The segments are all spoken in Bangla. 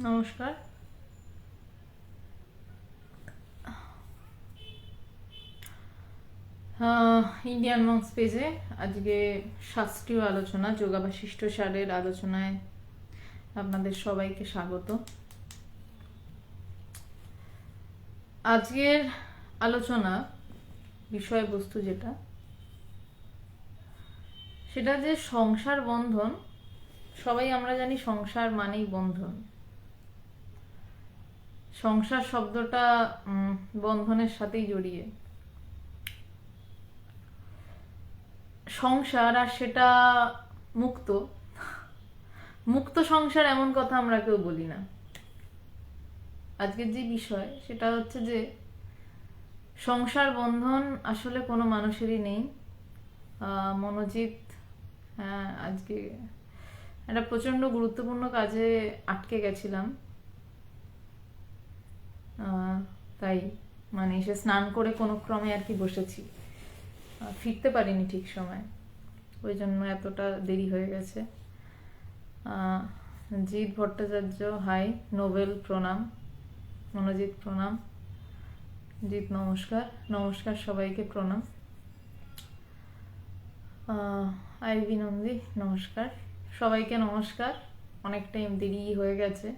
নমস্কার। ইন্ডিয়ান মঙ্কস পেজে আজকে শাস্ত্রীয় আলোচনা যোগাবাশিষ্ট সারের আলোচনায় আপনাদের সবাইকে স্বাগত। আজকের আলোচনা বিষয়বস্তু সেটা যে সংসার বন্ধন। সবাই আমরা জানি সংসার মানেই বন্ধন। সংসার শব্দটা বন্ধনের সাথেই জড়িয়ে। সংসার আর সেটা মুক্ত মুক্ত সংসার এমন কথা আমরা কেউ বলি না। আজকের যে বিষয় সেটা হচ্ছে যে সংসার বন্ধন আসলে কোনো মানুষেরই নেই। মনোজিৎ আজকে একটা প্রচন্ড গুরুত্বপূর্ণ কাজে আটকে গেছিলাম, তাই মানে এসে স্নান করে কোনো ক্রমে আর কি বসেছি, ফিরতে পারিনি ঠিক সময়, ওই জন্য এতটা দেরি হয়ে গেছে। জিৎ ভট্টাচার্য হাই, নোবেল প্রণাম, মনোজিৎ প্রণাম, জিৎ নমস্কার, নমস্কার সবাইকে প্রণাম, আইভি নন্দী নমস্কার, সবাইকে নমস্কার। অনেক টাইম দেরি হয়ে গেছে,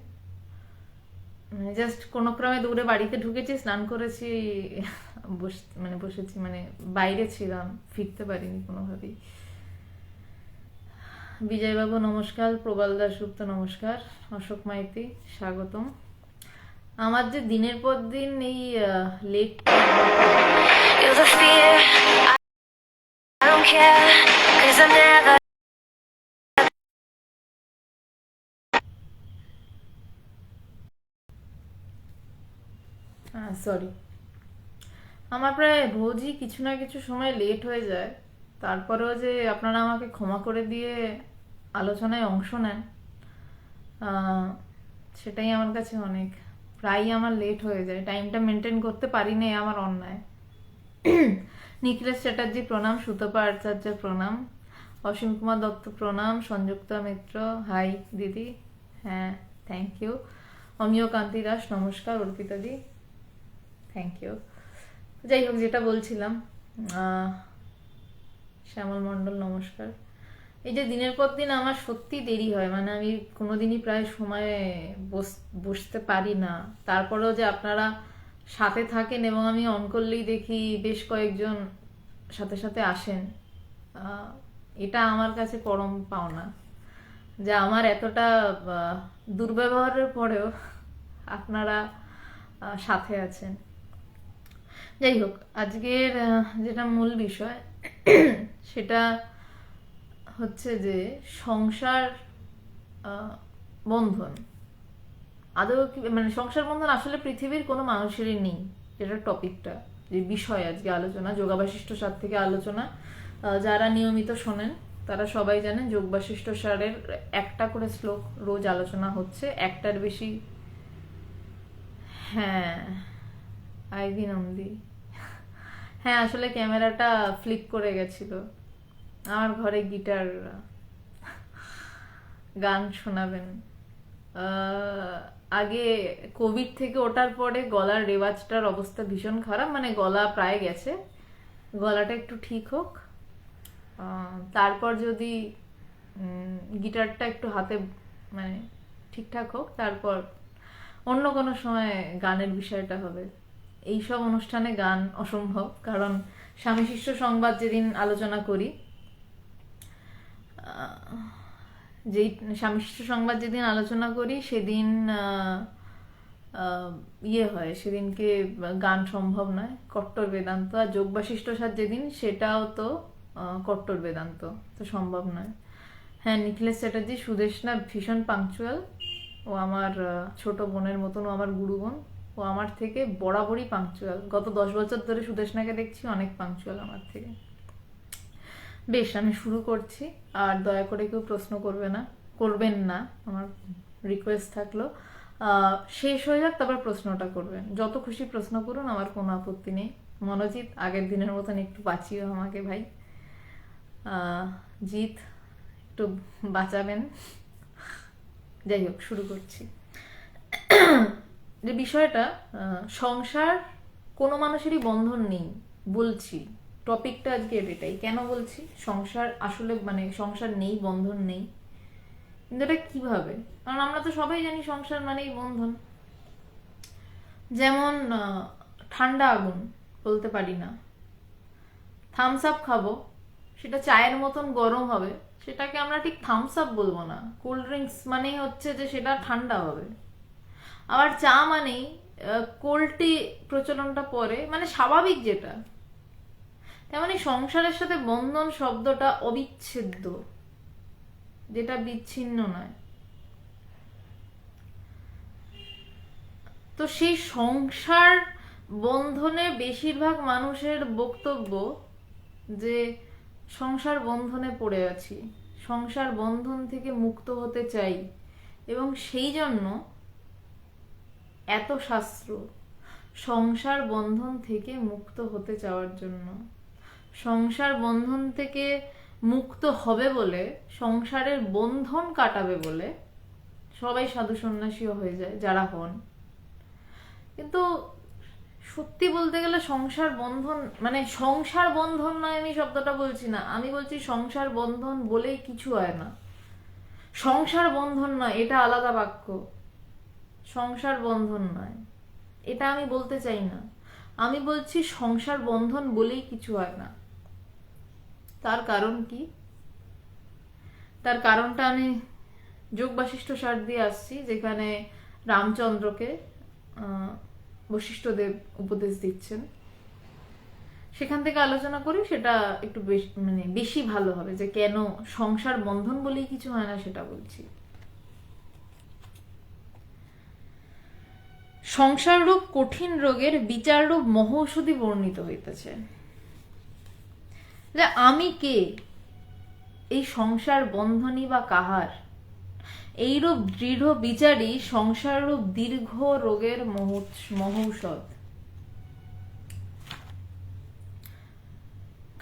জাস্ট কোনো ক্রমে দৌড়ে বাড়িতে ঢুকেছি, স্নান করেছি, বসেছি, মানে বাইরে ছিলাম, ফিরতে পারিনি কোনোভাবেই। বিজয়বাবু নমস্কার, প্রবাল দাসগুপ্ত নমস্কার, অশোক মাইতি স্বাগতম। আমার যে দিনের পর দিন এই লেট সরি, আমার প্রায় রোজই কিছু না কিছু সময় লেট হয়ে যায়। তারপরেও যে আপনারা আমাকে ক্ষমা করে দিয়ে আলোচনায় অংশ নেন, সেটাই আমার কাছে অনেক। প্রায়ই আমার লেট হয়ে যায়, টাইমটা মেনটেন করতে পারি না, আমার অন্যায়। নিখিলেশ চ্যাটার্জি প্রণাম, সুতপা আচার্য প্রণাম, অসীম কুমার দত্ত প্রণাম, সংযুক্তা মিত্র হাই দিদি, হ্যাঁ থ্যাংক ইউ, অমিয় কান্তি দাস নমস্কার, অর্পিতা দি থ্যাংক ইউ। যাই হোক, যেটা বলছিলাম, শ্যামল মণ্ডল নমস্কার। এই যে দিনের পর দিন আমার সত্যি দেরি হয়, মানে আমি কোনোদিনই প্রায় সময়ে বসতে পারি না। তারপরেও যে আপনারা সাথে থাকেন এবং আমি অন করলেই দেখি বেশ কয়েকজন সাথে সাথে আসেন, এটা আমার কাছে পরম পাওনা, যে আমার এতটা দুর্ব্যবহারের পরেও আপনারা সাথে আছেন। যাই হোক, আজকের যেটা মূল বিষয় সেটা হচ্ছে যে সংসার বন্ধন আদৌ মানে সংসার বন্ধন আসলে পৃথিবীর কোনো মানুষেরই নেই, যেটা টপিকটা, যে বিষয় আজকে আলোচনা, যোগাবাশিষ্ট সার থেকে আলোচনা। যারা নিয়মিত শোনেন তারা সবাই জানেন যোগবাশিষ্ট সারের একটা করে শ্লোক রোজ আলোচনা হচ্ছে, একটার বেশি। হ্যাঁ আইভি নন্দী, হ্যাঁ আসলে ক্যামেরাটা ফ্লিপ করে গেছিল। আমার ঘরে গিটার, গান শোনাবেন। আগে কোভিড থেকে ওঠার পরে গলার রেওয়াজটার অবস্থা ভীষণ খারাপ, মানে গলা প্রায় গেছে, গলাটা একটু ঠিক হোক, তারপর যদি গিটারটা একটু হাতে মানে ঠিকঠাক হোক, তারপর অন্য কোনো সময় গানের বিষয়টা হবে। এইসব অনুষ্ঠানে গান অসম্ভব, কারণ স্বামী শিষ্য সংবাদ যেদিন আলোচনা করি, যেই স্বামী শিষ্য সংবাদ যেদিন আলোচনা করি সেদিন ইয়ে হয়, সেদিনকে গান সম্ভব নয়, কট্টর বেদান্ত। আর যোগবাশিষ্ট সার যেদিন, সেটাও তো কট্টর বেদান্ত, তো সম্ভব নয়। হ্যাঁ নিখিলেশ চ্যাটার্জি, সুদেশনা ভীষণ পাংচুয়াল, ও আমার ছোট বোনের মতন, ও আমার গুরু বোন, ও আমার থেকে বরাবরই পাংচুয়াল। গত 10 বছর ধরে সুদেশনাকে দেখছি, অনেক পাংচুয়াল আমার থেকে। বেশ, আমি শুরু করছি, আর দয়া করে কেউ প্রশ্ন করবেন না, আমার রিকোয়েস্ট থাকলো। শেষ হয়ে যাক, তারপর প্রশ্নটা করবেন, যত খুশি প্রশ্ন করুন, আমার কোনো আপত্তি নেই। মনোজিৎ আগের দিনের মতন একটু বাঁচিও আমাকে ভাই, জিৎ একটু বাঁচাবেন। যাই হোক, শুরু করছি। যে বিষয়টা, সংসার কোনো মানুষেরই বন্ধন নেই বলছি, টপিকটা আজকে এটাই। কেন বলছি সংসার আসলে মানে সংসার নেই, বন্ধন নেই, কিন্তু এটা কিভাবে? কারণ আমরা তো সবাই জানি সংসার মানেই বন্ধন। যেমন ঠান্ডা আগুন বলতে পারি না, থামস আপ খাবো, সেটা চায়ের মতন গরম হবে, সেটাকে আমরা ঠিক থামস আপ বলবো না। কোল্ড ড্রিঙ্কস মানেই হচ্ছে যে সেটা ঠান্ডা হবে। আবার চা মানেই কোল্ড টি প্রচলনটা পরে, মানে স্বাভাবিক যেটা। তেমনি সংসারের সাথে বন্ধন শব্দটা অবিচ্ছেদ্য, যেটা বিচ্ছিন্ন নয়। তো সেই সংসার বন্ধনে বেশিরভাগ মানুষের বক্তব্য যে সংসার বন্ধনে পড়ে আছি, সংসার বন্ধন থেকে মুক্ত হতে চাই, এবং সেই জন্য এত শাস্ত্র সংসার বন্ধন থেকে মুক্ত হতে চাওয়ার জন্য। সংসার বন্ধন থেকে মুক্ত হবে বলে, সংসারের বন্ধন কাটাবে বলে সবাই সাধু সন্ন্যাসীও হয়ে যায় যারা হন। কিন্তু সত্যি বলতে গেলে সংসার বন্ধন মানে সংসার বন্ধন নয়, আমি শব্দটা বলছি না, আমি বলছি সংসার বন্ধন বলেই কিছু হয় না। সংসার বন্ধন নয়, এটা আলাদা বাক্য। সংসার বন্ধন নয়, এটা আমি বলতে চাই না। আমি বলছি সংসার বন্ধন বলেই কিছু হয় না। তার কারণ কি? তার কারণটা আমি যোগ বাশিষ্ঠ সার দিয়ে আসছি, যেখানে রামচন্দ্রকে বশিষ্ঠদেব উপদেশ দিচ্ছেন। সেখান থেকে আলোচনা করি, সেটা একটু মানে বেশি ভালো হবে, যে কেন সংসার বন্ধন বলেই কিছু হয় না সেটা বলছি। সংসার রূপ কঠিন রোগের বিচার রূপ মহৌষধি বর্ণিত হইতেছে। যে আমি কে, এই সংসার বন্ধনী বা কাহার, এইরূপ দৃঢ় বিচারই সংসার রূপ দীর্ঘ রোগের মহৌষধ।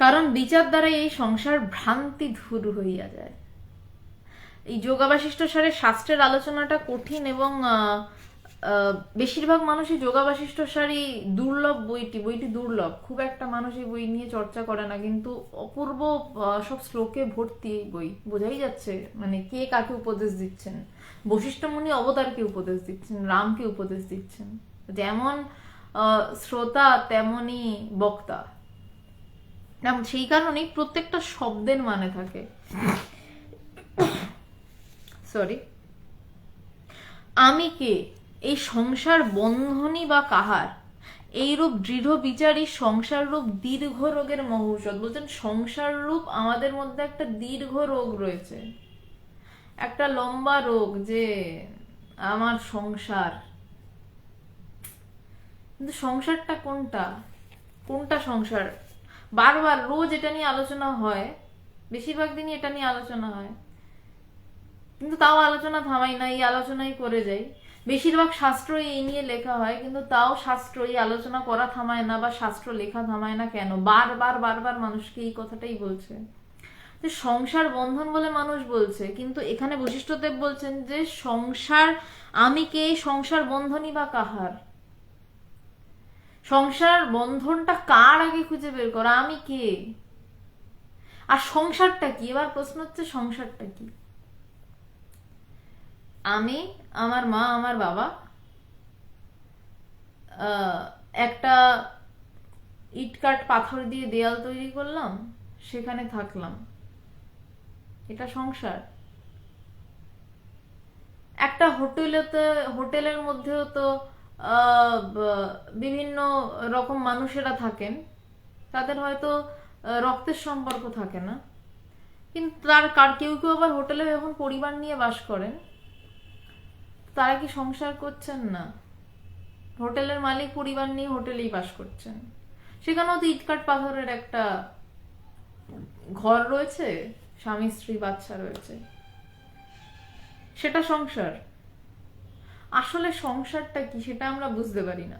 কারণ বিচার দ্বারা এই সংসার ভ্রান্তি দূর হইয়া যায়। এই যোগাবাশিষ্ঠ সারের শাস্ত্রের আলোচনাটা কঠিন, এবং বেশিরভাগ মানুষই যোগাবাশিষ্ঠ সারই দুর্লভ বইটি দুর্লভ, খুব একটা মানুষ এই বই নিয়ে চর্চা করে না, কিন্তু অপূর্ব সব শ্লোকে ভর্তি এই বই। বোঝাই যাচ্ছে মানে কে কাকে উপদেশ দিচ্ছেন। বশিষ্ঠ মুনি অবতারকে উপদেশ দিচ্ছেন, রামকে উপদেশ দিচ্ছেন। যেমন শ্রোতা তেমনি বক্তা, সেই কারণেই প্রত্যেকটা শব্দের মানে থাকে। সরি, আমি কে, এই সংসার বন্ধনী বা কাহার, এইরূপ দৃঢ় বিচারী সংসার রূপ দীর্ঘ রোগের মহৌষধ। বলছেন সংসার রূপ আমাদের মধ্যে একটা দীর্ঘ রোগ রয়েছে, একটা লম্বা রোগ, যে আমার সংসার। কিন্তু সংসারটা কোনটা? কোনটা সংসার? বারবার রোজ এটা নিয়ে আলোচনা হয়, বেশিরভাগ দিনই এটা নিয়ে আলোচনা হয়, কিন্তু তাও আলোচনা থামাই না, এই আলোচনাই করে যাই। বেশিরভাগ শাস্ত্র এই নিয়ে লেখা হয়, কিন্তু তাও শাস্ত্র এই আলোচনা করা থামায় না, বা শাস্ত্র লেখা থামায় না। কেন? বারবার বারবার মানুষকে এই কথাটাই বলছে যে সংসার বন্ধন বলে মানুষ বলছে, কিন্তু এখানে বশিষ্ঠদেব বলছেন যে সংসার, আমি কে, সংসার বন্ধনই বা কাহার। সংসার বন্ধনটা কার আগে খুঁজে বের করা, আমি কে আর সংসারটা কি। এবার প্রশ্ন হচ্ছে সংসারটা কি? আমি, আমার মা, আমার বাবা একটা ইট কাঠ পাথর দিয়ে দেয়াল তৈরি করলাম, সেখানে থাকলাম, এটা সংসার। একটা হোটেলের মধ্যেও তো বিভিন্ন রকম মানুষেরা থাকেন, তাদের হয়তো রক্তের সম্পর্ক থাকে না, কিন্তু কেউ কেউ আবার হোটেলে যখন পরিবার নিয়ে বাস করেন, তারা কি সংসার করছেন না? হোটেলের মালিক পরিবার নিয়ে হোটেলেই বাস করছেন, সেখানেও তো ইটকাট পাথরের একটা ঘর রয়েছে, স্বামী স্ত্রী বাচ্চা রয়েছে, সেটা সংসার। আসলে সংসারটা কি সেটা আমরা বুঝতে পারি না।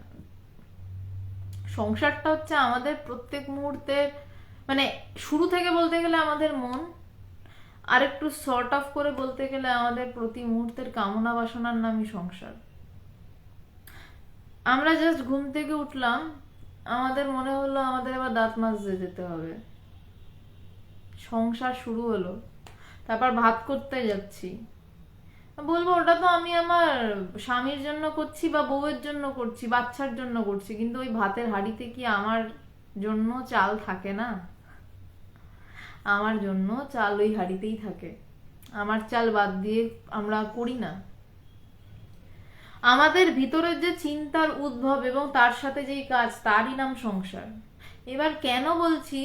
সংসারটা হচ্ছে আমাদের প্রত্যেক মুহূর্তে, মানে শুরু থেকে বলতে গেলে আমাদের মন, আর একটু শর্ট অফ করে বলতে গেলে আমাদের প্রতি মুহূর্তের কামনা বাসনার নামই সংসার। আমরা জাস্ট ঘুম থেকে উঠলাম, আমাদের মনে হলো আমাদের এবার দাঁত মাজতে যেতে হবে, সংসার শুরু হলো, তারপর ভাত করতে যাচ্ছি। বলবো ওটা তো আমি আমার স্বামীর জন্য করছি বা বউয়ের জন্য করছি, বাচ্চার জন্য করছি, কিন্তু ওই ভাতের হাঁড়িতে কি আমার জন্য চাল থাকে না? আমার জন্য চাল ওই হাঁড়িতেই থাকে, আমার চাল বাদ দিয়ে আমরা করি না। আমাদের ভিতরের যে চিন্তার উদ্ভব এবং তার সাথে যেই কাজ, তারই নাম সংসার। এবার কেন বলছি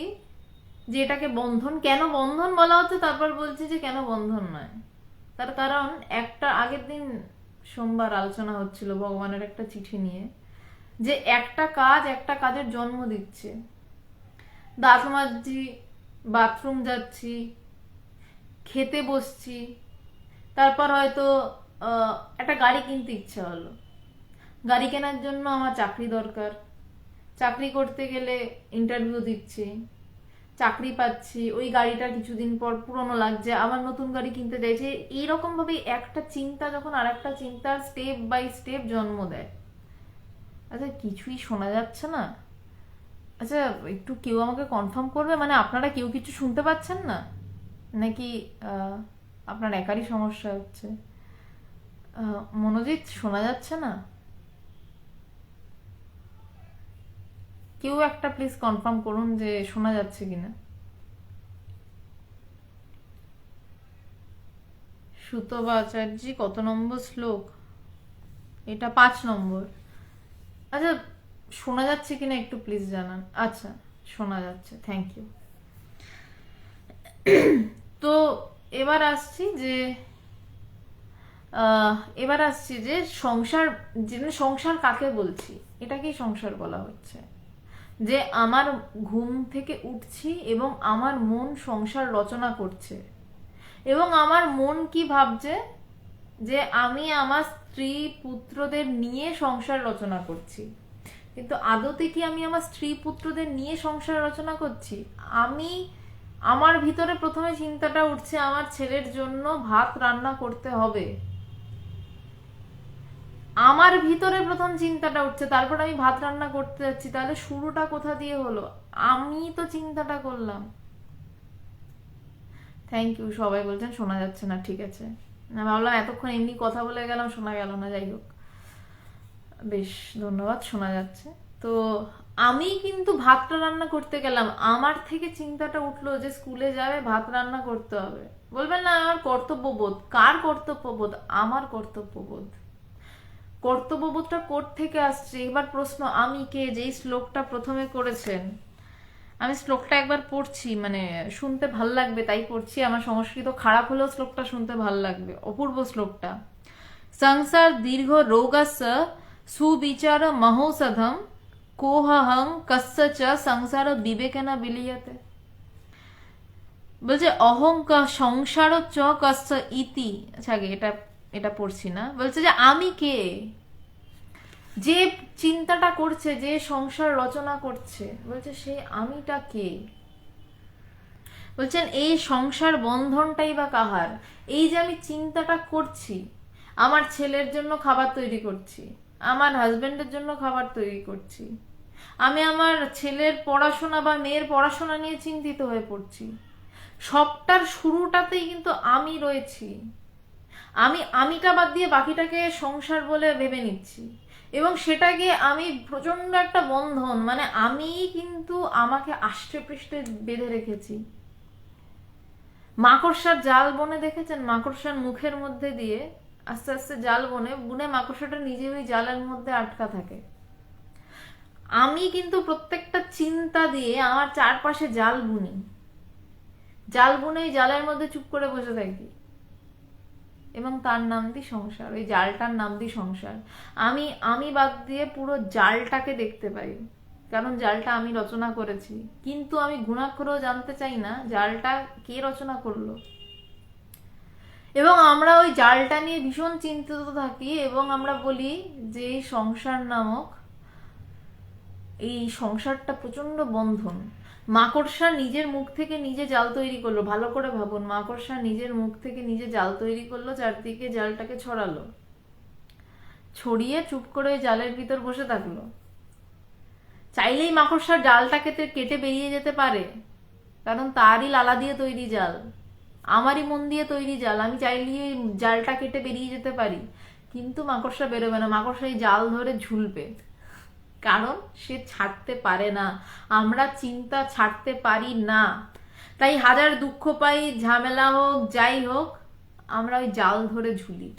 যে এটাকে বন্ধন, কেন বন্ধন বলা হচ্ছে, তারপর বলছি যে কেন বন্ধন নয়। তার কারণ একটা আগের দিন সোমবার আলোচনা হচ্ছিল ভগবানের একটা চিঠি নিয়ে, যে একটা কাজ একটা কাজের জন্ম দিচ্ছে। দাঁত মাজছি, বাথরুম যাচ্ছি, খেতে বসছি, তারপর হয়তো একটা গাড়ি কিনতে ইচ্ছা হলো, গাড়ি কেনার জন্য আমার চাকরি দরকার, চাকরি করতে গেলে ইন্টারভিউ দিচ্ছি, চাকরি পাচ্ছি, ওই গাড়িটা কিছুদিন পর পুরনো লাগছে, আবার নতুন গাড়ি কিনতে চাইছে। এইরকম ভাবে একটা চিন্তা যখন আর একটা চিন্তার স্টেপ বাই স্টেপ জন্ম দেয়। আচ্ছা, কিছুই শোনা যাচ্ছে না? আচ্ছা, একটু কেউ আমাকে কনফার্ম করবে, মানে আপনারা কেউ কিছু শুনতে পাচ্ছেন না, নাকি আপনার একারই সমস্যা হচ্ছে? মনোজিৎ, শোনা যাচ্ছে না? কেউ একটা প্লিজ কনফার্ম করুন যে শোনা যাচ্ছে কিনা। সুতবা আচার্য, কত নম্বর শ্লোক এটা? 5 নম্বর। আচ্ছা, শোনা যাচ্ছে কিনা একটু প্লিজ জানান। আচ্ছা, শোনা যাচ্ছে, থ্যাংক ইউ। তো এবার আসছি যে সংসার, যে সংসার কাকে বলছি, এটাকেই সংসার বলা হচ্ছে। যে আমার ঘুম থেকে উঠছি এবং আমার মন সংসার রচনা করছে, এবং আমার মন কি ভাবছে, যে আমি আমার স্ত্রী পুত্রদের নিয়ে সংসার রচনা করছি। কিন্তু আদতে কি আমি আমার স্ত্রী পুত্রদের নিয়ে সংসার রচনা করছি? আমি, আমার ভিতরে প্রথমে চিন্তাটা উঠছে আমার ছেলের জন্য ভাত রান্না করতে হবে, আমার ভিতরে প্রথম চিন্তাটা উঠছে, তারপর আমি ভাত রান্না করতে যাচ্ছি। তাহলে শুরুটা কোথা দিয়ে হলো? আমি তো চিন্তাটা করলাম। থ্যাংক ইউ, সবাই বলছেন শোনা যাচ্ছে না, ঠিক আছে। না, ভাবলাম এতক্ষণ এমনি কথা বলে গেলাম, শোনা গেল না, যাই হোক, বেশ, ধন্যবাদ, শোনা যাচ্ছে। তো আমি কিন্তু ভাতটা রান্না করতে গেলাম, আমার থেকে চিন্তাটা উঠলো যে স্কুলে যাবে, ভাত রান্না করতে হবে। বলবেন না আমার কর্তব্যবোধ, কার কর্তব্যবোধ? আমার কর্তব্যবোধ। কর্তব্যবোধটা কোথ থেকে আসছে? এবার প্রশ্ন, আমি কে? যেই শ্লোকটা প্রথমে করেছেন, আমি শ্লোকটা একবার পড়ছি, মানে শুনতে ভাল লাগবে তাই পড়ছি, আমার সংস্কৃত খারাপ হলেও শ্লোকটা শুনতে ভাল লাগবে, অপূর্ব শ্লোকটা। সংসার দীর্ঘ রোগস্য সুবিচার মহৌষধম কোহহং কস্য চ সংসার বিবেকেনা বিলীয়তে। বলছে অহংকার সংসার চ কস্য ইতি। আচ্ছা, আগে এটা এটা পড়ছি না। বলছে যে আমি কে, যে চিন্তাটা করছে, যে সংসার রচনা করছে, বলছে সেই আমিটা কে? বলছেন এই সংসার বন্ধনটাই বা কাহার? এই যে আমি চিন্তাটা করছি, আমার ছেলের জন্য খাবার তৈরি করছি, আমার হাজবেন্ডের জন্য খাবার তৈরি করছি, আমি আমার ছেলের পড়াশোনা বা মেয়ের পড়াশোনা নিয়ে চিন্তিত হয়ে পড়ছি, সবটার শুরুটাতেই কিন্তু আমি রয়েছি। আমিটা বাদ দিয়ে বাকিটাকে সংসার বলে ভেবে নিচ্ছি, এবং সেটাকে আমি প্রচন্ড একটা বন্ধন, মানে আমি কিন্তু আমাকে আষ্টে পৃষ্ঠে বেঁধে রেখেছি। মাকড়সার জাল বনে দেখেছেন? মাকড়সার মুখের মধ্যে দিয়ে আস্তে আস্তে জাল বুনে মাকড়সাটা নিজে ওই জালের মধ্যে আটকা থাকে। আমি কিন্তু প্রত্যেকটা চিন্তা দিয়ে আমার চারপাশে জাল বুনি, জাল বুনে ওই জালের মধ্যে চুপ করে বসে থাকি, এবং তার নাম দি সংসার, ওই জালটার নাম দি সংসার। আমি বাদ দিয়ে পুরো জালটাকে দেখতে পাই, কারণ জালটা আমি রচনা করেছি, কিন্তু আমি ঘুণাক্ষরেও জানতে চাই না জালটা কে রচনা করলো। এবং আমরা ওই জালটা নিয়ে ভীষণ চিন্তিত থাকি, এবং আমরা বলি যে এই সংসার নামক এই সংসারটা প্রচন্ড বন্ধন। মাকড়সা নিজের মুখ থেকে নিজে জাল তৈরি করলো, ভালো করে ভাবুন, মাকড়সা নিজের মুখ থেকে নিজে জাল তৈরি করলো, চারদিকে জালটাকে ছড়ালো, ছড়িয়ে চুপ করে ওই জালের ভিতর বসে থাকলো। চাইলেই মাকড়সার জালটা কেটে কেটে বেরিয়ে যেতে পারে, কারণ তারই লালা দিয়ে তৈরি জাল, আমারই মন দিয়ে তৈরি জাল, আমি চাইলেই ওই জালটা কেটে বেরিয়ে যেতে পারি, কিন্তু মাকড়সা বেরোবে না, মাকড়সা এই জাল ধরে ঝুলবে, কারণ সে ছাড়তে পারে না। আমরা চিন্তা ছাড়তে পারি না, তাই হাজার দুঃখ পাই, ঝামেলা হোক যাই হোক, আমরা ওই জাল ধরে ঝুলি।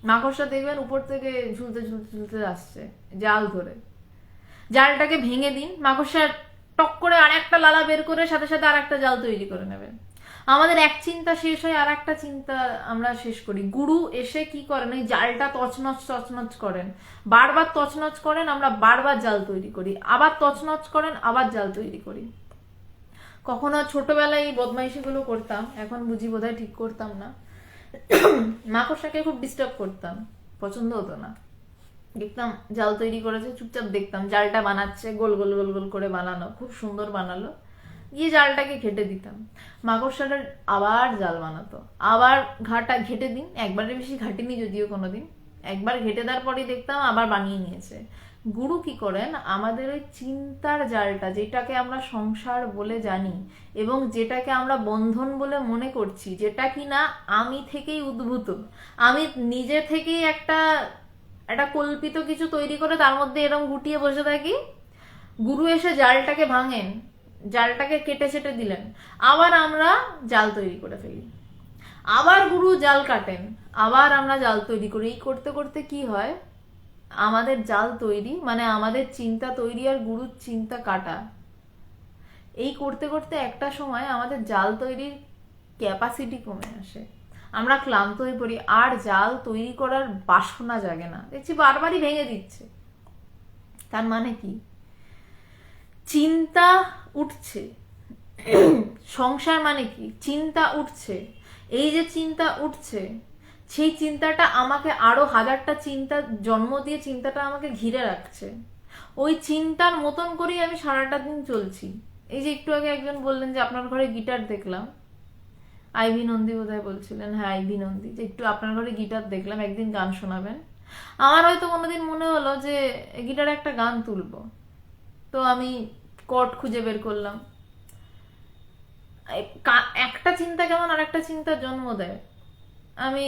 মাকড়সা দেখবেন উপর থেকে ঝুলতে ঝুলতে ঝুলতে আসছে জাল ধরে, জালটাকে ভেঙে দিন, মাকড়সা টক করে আর একটা লালা বের করে সাথে সাথে আর একটা জাল তৈরি করে নেবে। আমাদের এক চিন্তা শেষ হয় আর একটা চিন্তা আমরা শেষ করি। গুরু এসে কি করেন, ওই জালটা তছনছ করেন, বারবার তছনছ করেন, আমরা বারবার জাল তৈরি করি, আবার তছনছ করেন, আবার জাল তৈরি করি। কখনো ছোটবেলায় এই বদমাইশিগুলো করতাম, এখন বুঝি বোধহয় ঠিক করতাম না। মাকড়সাকে খুব ডিস্টার্ব করতাম, পছন্দ হতো না। দেখতাম জাল তৈরি করেছে, চুপচাপ দেখতাম জালটা বানাচ্ছে, গোল গোল গোল গোল করে বানানো, খুব সুন্দর বানালো, গিয়ে জালটাকে ঘেটে দিতাম। মাকড়সাটা আবার জাল বানাতো, আবার ঘাটা ঘেটে দিন, একবারের বেশি ঘাটিনি যদিও কোনোদিন, একবার ঘেটে দেওয়ার পরেই দেখতাম আবার বানিয়ে নিয়েছে। গুরু কি করেন, আমাদের ওই চিন্তার জালটা, যেটাকে আমরা সংসার বলে জানি এবং যেটাকে আমরা বন্ধন বলে মনে করছি, যেটা কিনা আমি থেকেই উদ্ভূত, আমি নিজে থেকেই একটা একটা কল্পিত কিছু তৈরি করে তার মধ্যে এরকম গুটিয়ে বসে থাকি, গুরু এসে জালটাকে ভাঙেন, জালটাকে কেটে ছেটে দিলেন, আবার আমরা জাল তৈরি করে ফেলি, আবার গুরু জাল কাটেন, আবার আমরা জাল তৈরি করি। এই করতে করতে কি হয়, আমাদের জাল তৈরি মানে আমাদের চিন্তা তৈরি আর গুরুর চিন্তা কাটা, এই করতে করতে একটা সময় আমাদের জাল তৈরির ক্যাপাসিটি কমে আসে, আমরা ক্লান্ত হয়ে পড়ি, আর জাল তৈরি করার বাসনা জাগে না, দেখছি বারবারই ভেঙে দিচ্ছে। তার মানে কি, চিন্তা উঠছে। সংসার মানে কি, চিন্তা উঠছে, এই যে চিন্তা উঠছে, সেই চিন্তাটা আমাকে আরো হাজারটা চিন্তা জন্ম দিয়ে চিন্তাটা আমাকে ঘিরে রাখছে, ওই চিন্তার মতন করেই আমি সারাটা দিন চলছি। এই যে একটু আগে একজন বললেন যে আপনার ঘরে গিটার দেখলাম, আইভি নন্দী বোধহয় বলছিলেন, হ্যাঁ আইভি নন্দী, যে একটু আপনার ঘরে গিটার দেখলাম, একদিন গান শোনাবেন। আমার হয়তো কোনোদিন মনে হলো যে গিটারে একটা গান তুলবো, তো আমি কর্ড খুঁজে বের করলাম। একটা চিন্তা কেমন আর একটা চিন্তার জন্ম দেয়। আমি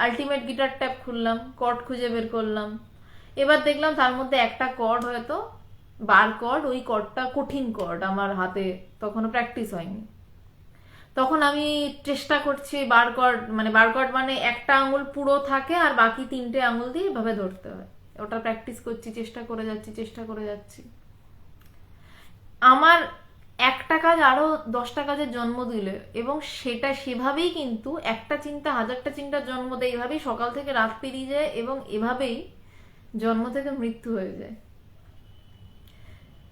আলটিমেট গিটার ট্যাব খুললাম, কর্ড খুঁজে বের করলাম, এবার দেখলাম তার মধ্যে একটা কর্ড হয়তো বার কর্ড, ওই কর্ডটা কঠিন কর্ড, আমার হাতে তখনও প্র্যাকটিস হয়নি। তখন আমি চেষ্টা করছি বার কর্ড মানে একটা আঙুল পুরো থাকে আর বাকি তিনটে আঙুল দিয়ে এভাবে ধরতে হয়, ওটা প্র্যাকটিস করছি, চেষ্টা করে যাচ্ছি। আমার একটা কাজ আরো 10টা কাজের জন্ম দিলে, এবং সেটা সেভাবেই কিন্তু একটা চিন্তা হাজারটা চিন্তার জন্ম দেয়, এভাবেই সকাল থেকে রাত পেরিয়ে যায় এবং এভাবেই জন্ম থেকে মৃত্যু হয়ে যায়।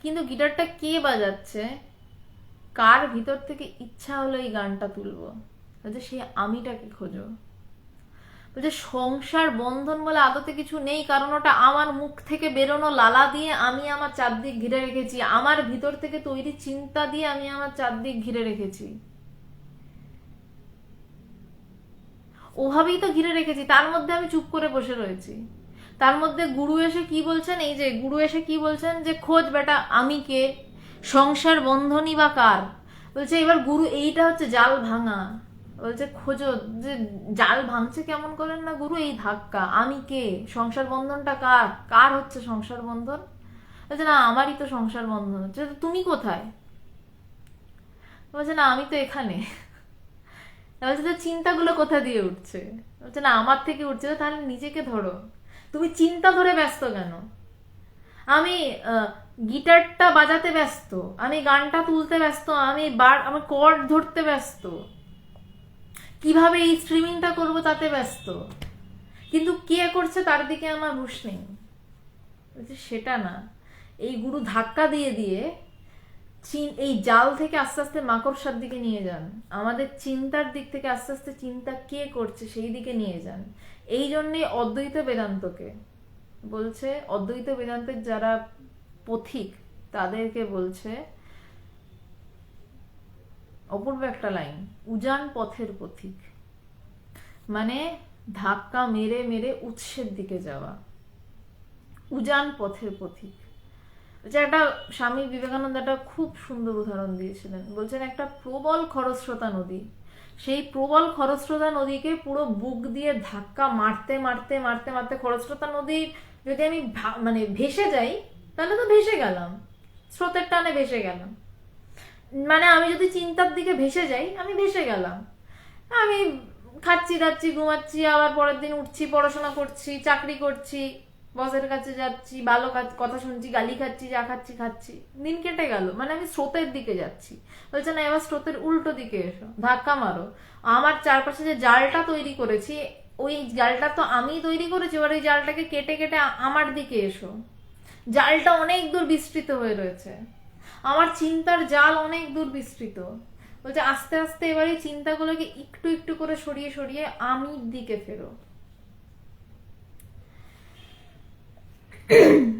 কিন্তু গিটারটা কে বাজাচ্ছে, কার ভিতর থেকে ইচ্ছা হলো এই গানটা তুলবো, বলছে সে আমিটাকে খোঁজো। বলছে সংসার বন্ধন বলে আদতে কিছু নেই, কারণ ওটা আমার মুখ থেকে বেরোনো লালা দিয়ে আমি আমার চারদিক ঘিরে রেখেছি, আমার ভিতর থেকে তৈরি চিন্তা দিয়ে আমি আমার চারদিক ঘিরে রেখেছি, ওভাবেই তো ঘিরে রেখেছি, তার মধ্যে আমি চুপ করে বসে রয়েছি। তার মধ্যে গুরু এসে কি বলছেন, এই যে গুরু এসে কি বলছেন, যে খোঁজ বেটা আমি কে, সংসার বন্ধনই বা কার। বলছে এবার গুরু, এইটা হচ্ছে জাল ভাঙা, বলছে খোঁজো যে জাল ভাঙছে কেমন করেন না গুরু, এই ধাক্কা, আমি কে, সংসার বন্ধনটা কার, কার হচ্ছে সংসার বন্ধন। বলছে না আমারই তো সংসার বন্ধন হচ্ছে, তুমি কোথায়, বলছে না আমি তো এখানে। বলছে তো চিন্তাগুলো কোথা দিয়ে উঠছে, বলছে না আমার থেকে উঠছে, তাহলে নিজেকে ধরো, তুমি চিন্তা ধরে ব্যস্ত কেন, আমি গিটারটা বাজাতে ব্যস্ত, আমি গানটা তুলতে ব্যস্ত, আমার কর্ড ধরতে ব্যস্ত, কিভাবে এই স্ট্রিমিংটা করব তাতে ব্যস্ত, কিন্তু কে করছে তার দিকে আমার হুঁশ নেই। সেটা না, এই গুরু ধাক্কা দিয়ে দিয়ে এই জাল থেকে আস্তে আস্তে মাকড়সার দিকে নিয়ে যান, আমাদের চিন্তার দিক থেকে আস্তে আস্তে চিন্তা কে করছে সেই দিকে নিয়ে যান। এই জন্যই অদ্বৈত বেদান্তকে বলছে, অদ্বৈত বেদান্তের যারা পথিক তাদেরকে বলছে, অপূর্ব একটা লাইন, উজান পথের পথিক, মানে ধাক্কা মেরে মেরে উৎসের দিকে যাওয়া, উজান পথের পথিক। যে একটা স্বামী বিবেকানন্দ একটা খুব সুন্দর উদাহরণ দিয়েছিলেন, বলছেন একটা প্রবল খরস্রোতা নদী, সেই প্রবল খরস্রোতা নদীকে পুরো বুক দিয়ে ধাক্কা মারতে মারতে মারতে মারতে, খরস্রোতা নদীর যদি আমি মানে ভেসে যাই তাহলে তো ভেসে গেলাম, স্রোতের টানে ভেসে গেলাম, মানে আমি যদি চিন্তার দিকে ভেসে যাই আমি ভেসে গেলাম। আমি খাচ্ছি দাচ্ছি ঘুমাচ্ছি, আবার পরের দিন উঠছি, পড়াশোনা করছি, চাকরি করছি, বসের কাছে যাচ্ছি, ভালো কথা শুনছি, গালি খাচ্ছি, যা খাচ্ছি খাচ্ছি, দিন কেটে গেল, মানে আমি স্রোতের দিকে যাচ্ছি। বলছে না, এবার স্রোতের উল্টো দিকে এসো, ধাক্কা মারো, আমার চারপাশে যে জালটা তৈরি করেছি ওই জালটা তো আমি তৈরি করেছি, এবার ওই জালটাকে কেটে কেটে আমার দিকে এসো। জালটা অনেক দূর বিস্তৃত হয়ে রয়েছে, আমার চিন্তার জাল অনেক দূর বিস্তৃত। বলছে আস্তে আস্তে এবার এই চিন্তাগুলোকে একটু একটু করে সরিয়ে সরিয়ে আমির দিকে ফেরো।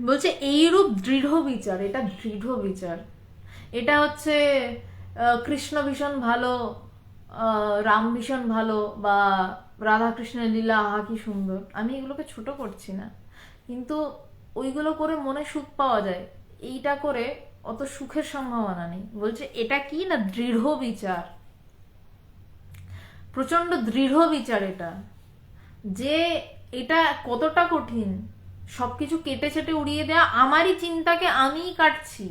বলছে এইরূপ দৃঢ় বিচার, এটা দৃঢ় বিচার, এটা হচ্ছে কৃষ্ণ ভীষণ ভালো, রাম ভীষণ ভালো, বা রাধা কৃষ্ণের লীলা আহা কি সুন্দর, আমি এগুলোকে ছোট করছি না, কিন্তু ওইগুলো করে মনে সুখ পাওয়া যায়, এইটা করে অত সুখের সম্ভাবনা নেই। বলছে এটা কি না, দৃঢ় বিচার, প্রচন্ড দৃঢ় বিচার এটা, যে এটা কতটা কঠিন, সবকিছু কেটে ছেটে উড়িয়ে দেয়া, আমারই চিন্তাকে আমিই কাটছি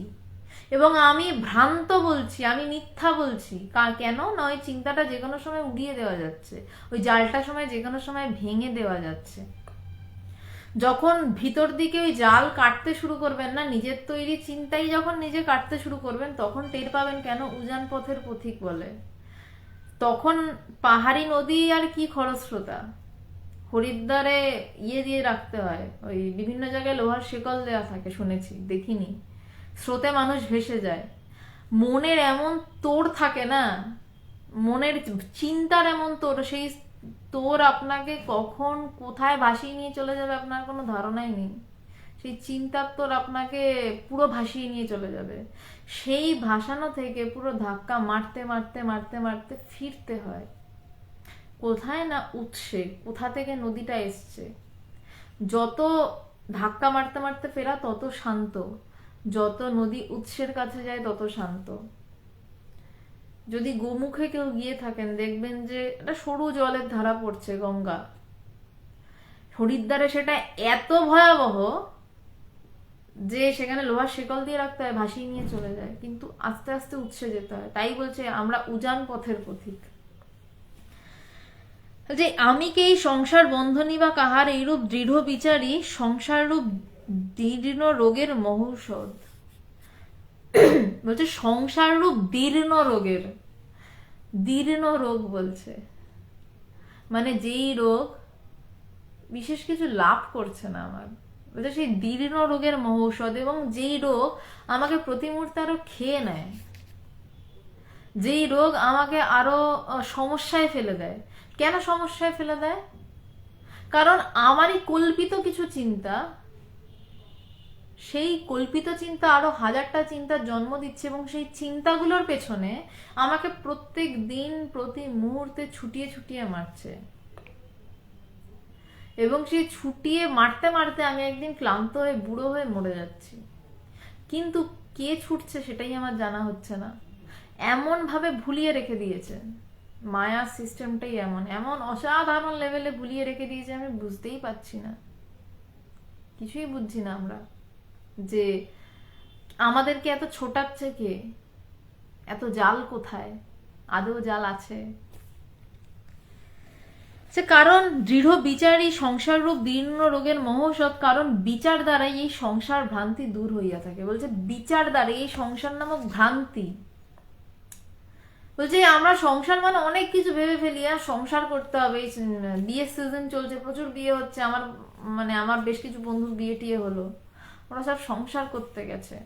এবং আমি ভ্রান্ত বলছি, আমি মিথ্যা বলছি। কেন না, ওই চিন্তাটা যে কোনো সময় উড়িয়ে দেওয়া যাচ্ছে, ওই জালটা সময় যে কোনো সময় ভেঙে দেওয়া যাচ্ছে। যখন ভিতর দিকে ওই জাল কাটতে শুরু করবেন না, নিজের তৈরি চিন্তাই যখন নিজে কাটতে শুরু করবেন, তখন টের পাবেন কেন উজান পথের পথিক বলে। তখন পাহাড়ি নদী আর কি খরস্রোতা, হরিদ্বারে দিয়ে রাখতে হয়, ওই বিভিন্ন জায়গায় লোহার শিকল দেওয়া থাকে, শুনেছি, দেখিনি। স্রোতে মানুষ ভেসে যায়, মনের এমন তোড় থাকে না, মনের চিন্তার এমন তোড়, সেই তোড় আপনাকে কখন কোথায় ভাসিয়ে নিয়ে চলে যাবে আপনার কোনো ধারণাই নেই। সেই চিন্তার তোড় আপনাকে পুরো ভাসিয়ে নিয়ে চলে যাবে, সেই ভাসানো থেকে পুরো ধাক্কা মারতে মারতে মারতে মারতে ফিরতে হয় কোথায় না, উৎসে, কোথা থেকে নদীটা এসছে। যত ধাক্কা মারতে মারতে ফেরা তত শান্ত, যত নদী উৎসের কাছে যায় তত শান্ত। যদি গোমুখে কেউ গিয়ে থাকেন, দেখবেন যে একটা সরু জলের ধারা পড়ছে, গঙ্গা। হরিদ্বারে সেটা এত ভয়াবহ যে সেখানে লোহার শিকল দিয়ে রাখতে হয়, ভাসিয়ে নিয়ে চলে যায়, কিন্তু আস্তে আস্তে উৎসে যেতে হয়। তাই বলছে আমরা উজান পথের পথিক। যে আমি কে এই সংসার বন্ধনী বা কাহার এইরূপ দৃঢ় বিচারী, সংসার রূপ দীর্ণ রোগের মহৌষধ। বলছে সংসার রূপ দীর্ণ রোগের, দীর্ণ রোগ বলছে, মানে যেই রোগ বিশেষ কিছু লাভ করছে না আমার, বলছে সেই দীর্ণ রোগের মহৌষধ, এবং যেই রোগ আমাকে প্রতি মুহূর্তে আরো খেয়ে নেয়, যেই রোগ আমাকে আরো সমস্যায় ফেলে দেয়। কেন সমস্যায় ফেলে দেয়? কারণ আমারই কল্পিত কিছু চিন্তা, সেই কল্পিত চিন্তা আরো হাজারটা চিন্তার জন্ম দিচ্ছে, এবং সেই চিন্তাগুলোর পেছনে আমাকে প্রত্যেক দিন প্রতি মুহূর্তে ছুটিয়ে ছুটিয়ে মারছে, এবং সেই ছুটিয়ে মারতে মারতে আমি একদিন ক্লান্ত হয়ে বুড়ো হয়ে মরে যাচ্ছি। কিন্তু কে ছুটছে সেটাই আমার জানা হচ্ছে না, এমন ভাবে ভুলিয়ে রেখে দিয়েছে মায়া সিস্টেমটাই, এমন এমন অসাধারণ লেভেলে ভুলিয়ে রেখে দিয়েছে, আমি বুঝতেই পারছি না, কিছুই বুঝছি না আমরা, যে আমাদেরকে এত ছোটাচ্ছে কে, এত জাল কোথায়, আদৌ জাল আছে? কারণ দৃঢ় বিচারই সংসার রূপ দীর্ণ রোগের মহৌষধ, কারণ বিচার দ্বারাই এই সংসার ভ্রান্তি দূর হইয়া থাকে। বলছে বিচার দ্বারা এই সংসার নামক ভ্রান্তি, বলছে আমরা সংসার মানে অনেক কিছু ভেবে ফেলি, আর সংসার করতে হবে, বিয়ের সিজন চলছে, প্রচুর বিয়ে হচ্ছে, আমার মানে আমার বেশ কিছু বন্ধুর বিয়ে টিয়ে হলো, ওরা সব সংসার করতে গেছে,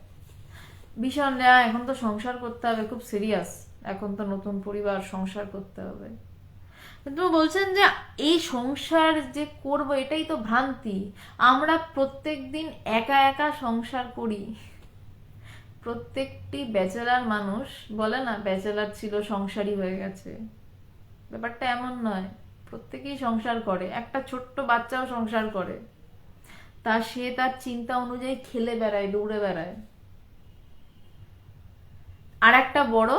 ভীষণ এখন তো সংসার করতে হবে, খুব সিরিয়াস, এখন তো নতুন পরিবার, সংসার করতে হবে। কিন্তু বলছেন যে এই সংসার যে করব এটাই তো ভ্রান্তি, আমরা প্রত্যেক দিন একা একা সংসার করি। প্রত্যেকটি ব্যাচেলার মানুষ বলে না, ব্যাচেলার ছিল সংসারী হয়ে গেছে, ব্যাপারটা এমন নয়। প্রত্যেকেই সংসার করে, একটা ছোট্ট বাচ্চাও সংসার করে, সে তার চিন্তা অনুযায়ী খেলে বেড়ায়, দৌড়ে বেড়ায়। আর একটা বড়,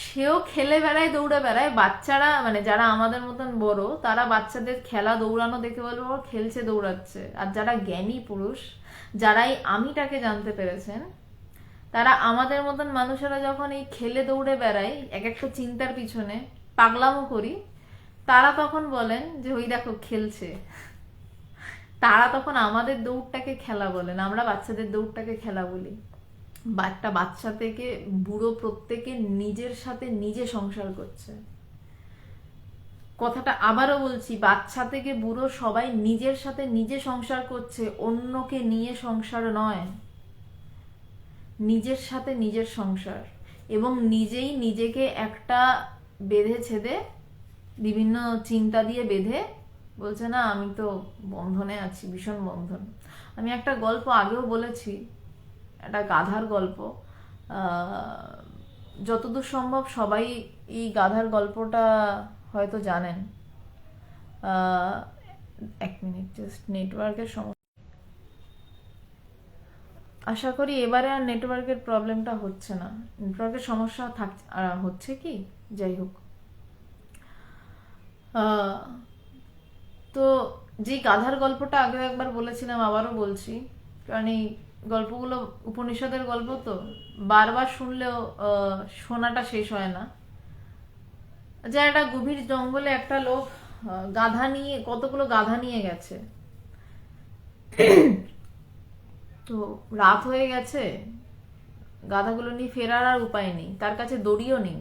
সেও খেলে বেড়ায়, দৌড়ে বেড়ায়। বাচ্চারা মানে যারা আমাদের মতন বড়, তারা বাচ্চাদের খেলা দৌড়ানো দেখে বলবো খেলছে, দৌড়াচ্ছে। আর যারা জ্ঞানী পুরুষ, যারা এই আমিটাকে জানতে পেরেছেন, তারা আমাদের মতন মানুষেরা যখন এই খেলে দৌড়ে বেড়ায় এক একটা চিন্তার পিছনে, পাগলামো করি, তারা তখন বলেন যে ওই দেখো খেলছে। তারা তখন আমাদের দৌড়টাকে খেলা বলেন, আমরা বাচ্চাদের দৌড়টাকে খেলা বলি। একটা বাচ্চা থেকে বুড়ো প্রত্যেকে নিজের সাথে নিজে সংসার করছে। কথাটা আবারও বলছি, বাচ্চা থেকে বুড়ো সবাই নিজের সাথে নিজে সংসার করছে, অন্যকে নিয়ে সংসার নয়। নিজের সাথে নিজের সংসার, এবং নিজেই নিজেকে একটা বেঁধে ছেদে, বিভিন্ন চিন্তা দিয়ে বেঁধে বলছে না আমি তো বন্ধনে আছি, ভীষণ বন্ধন। আমি একটা গল্প আগেও বলেছি, একটা গাধার গল্প। যতদূর সম্ভব সবাই এই গাধার গল্পটা হয়তো জানেন। এক মিনিট, জাস্ট নেটওয়ার্কের সমস্যা। আশা করি এবারে আর নেটওয়ার্কের প্রবলেমটা হচ্ছে না। নেটওয়ার্কের সমস্যা হচ্ছে কি, যাই হোক। তো যে গাধার গল্পটা আগে একবার বলেছিলাম, আবারও বলছি, কারণ এই গল্পগুলো উপনিষদের গল্প, তো বারবার শুনলেও শোনাটা শেষ হয় না। যে একটা গভীর জঙ্গলে একটা লোক গাধা নিয়ে, কতগুলো গাধা নিয়ে গেছে। তো রাত হয়ে গেছে, গাধাগুলো নিয়ে ফেরার আর উপায় নেই, তার কাছে দড়িও নেই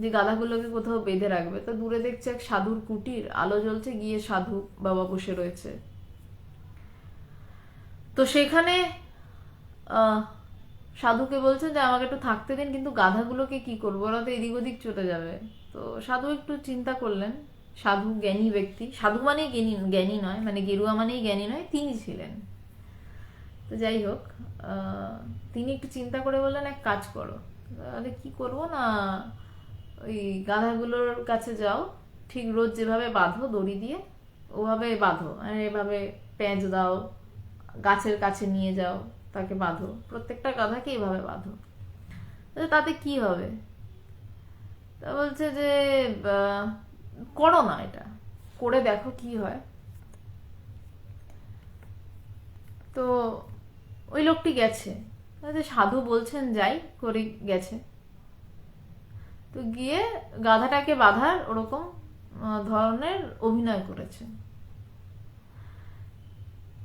যে গাধাগুলোকে কোথাও বেঁধে রাখবে। তো দূরে দেখছে এক সাধুর কুটির, আলো জ্বলছে, গিয়ে সাধু বাবা বসে রয়েছে। তো সেখানে সাধুকে বলছে যে আমাকে একটু থাকতে দিন, কিন্তু গাধাগুলোকে কি করবো, ওরা তো এদিক ওদিক চলে যাবে। তো সাধু একটু চিন্তা করলেন। সাধু জ্ঞানী ব্যক্তি, সাধু মানেই জ্ঞানী নয়, মানে গেরুয়া মানেই জ্ঞানী নয়, তিনি ছিলেন। তো যাই হোক, তিনি একটু চিন্তা করে বললেন এক কাজ করো। তাহলে কি করবো না, ওই গাধাগুলোর কাছে যাও, ঠিক রোজ যেভাবে বাঁধো দড়ি দিয়ে, ওভাবে বাঁধো, আর এভাবে পেঁচ দাও, গাছের কাছে নিয়ে যাও, তাকে বাঁধো, প্রত্যেকটা গাধাকে এভাবে বাঁধো। তাতে কি হবে? তা বলছে যে করো না, এটা করে দেখো কি হয়। তো ওই লোকটি গেছে, সাধু বলছেন যাই, করে গেছে। তো গিয়ে গাধাটাকে বাঁধার ওরকম ধরনের অভিনয় করেছে।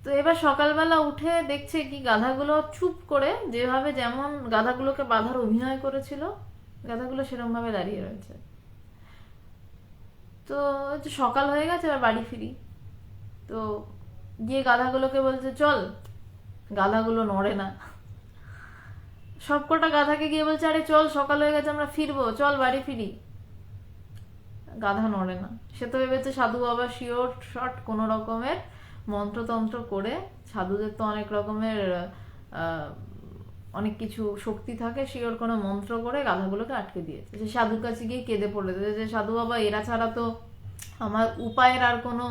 তো এবার সকালবেলা উঠে দেখছে কি গাধাগুলো চুপ করে, যেভাবে যেমন গাধাগুলোকে বাঁধার অভিনয় করেছিল, গাধাগুলো সেরকম ভাবে দাঁড়িয়ে রয়েছে। তো সকাল হয়ে গেছে, এবার বাড়ি ফিরি। তো গিয়ে গাধাগুলোকে বলছে চল, গাধাগুলো নড়ে না। সবকটা গাধাকে গিয়ে বলছে আরে চল, সকাল হয়ে গেছে, আমরা ফিরবো, চল বাড়ি ফিরি। গাধা নড়ে না। সে তো ভেবেছে সাধু বাবা শিওর শট কোনো রকমের মন্ত্রতন্ত্র করে, সাধুদের তো অনেক রকমের অনেক কিছু শক্তি থাকে, শিওর কোনো মন্ত্র করে গাধাগুলোকে আটকে দিয়েছে। সে সাধুর কাছে গিয়ে কেঁদে পড়েছে যে সাধু বাবা, এরা ছাড়া তো আমার উপায়ের আর কোনো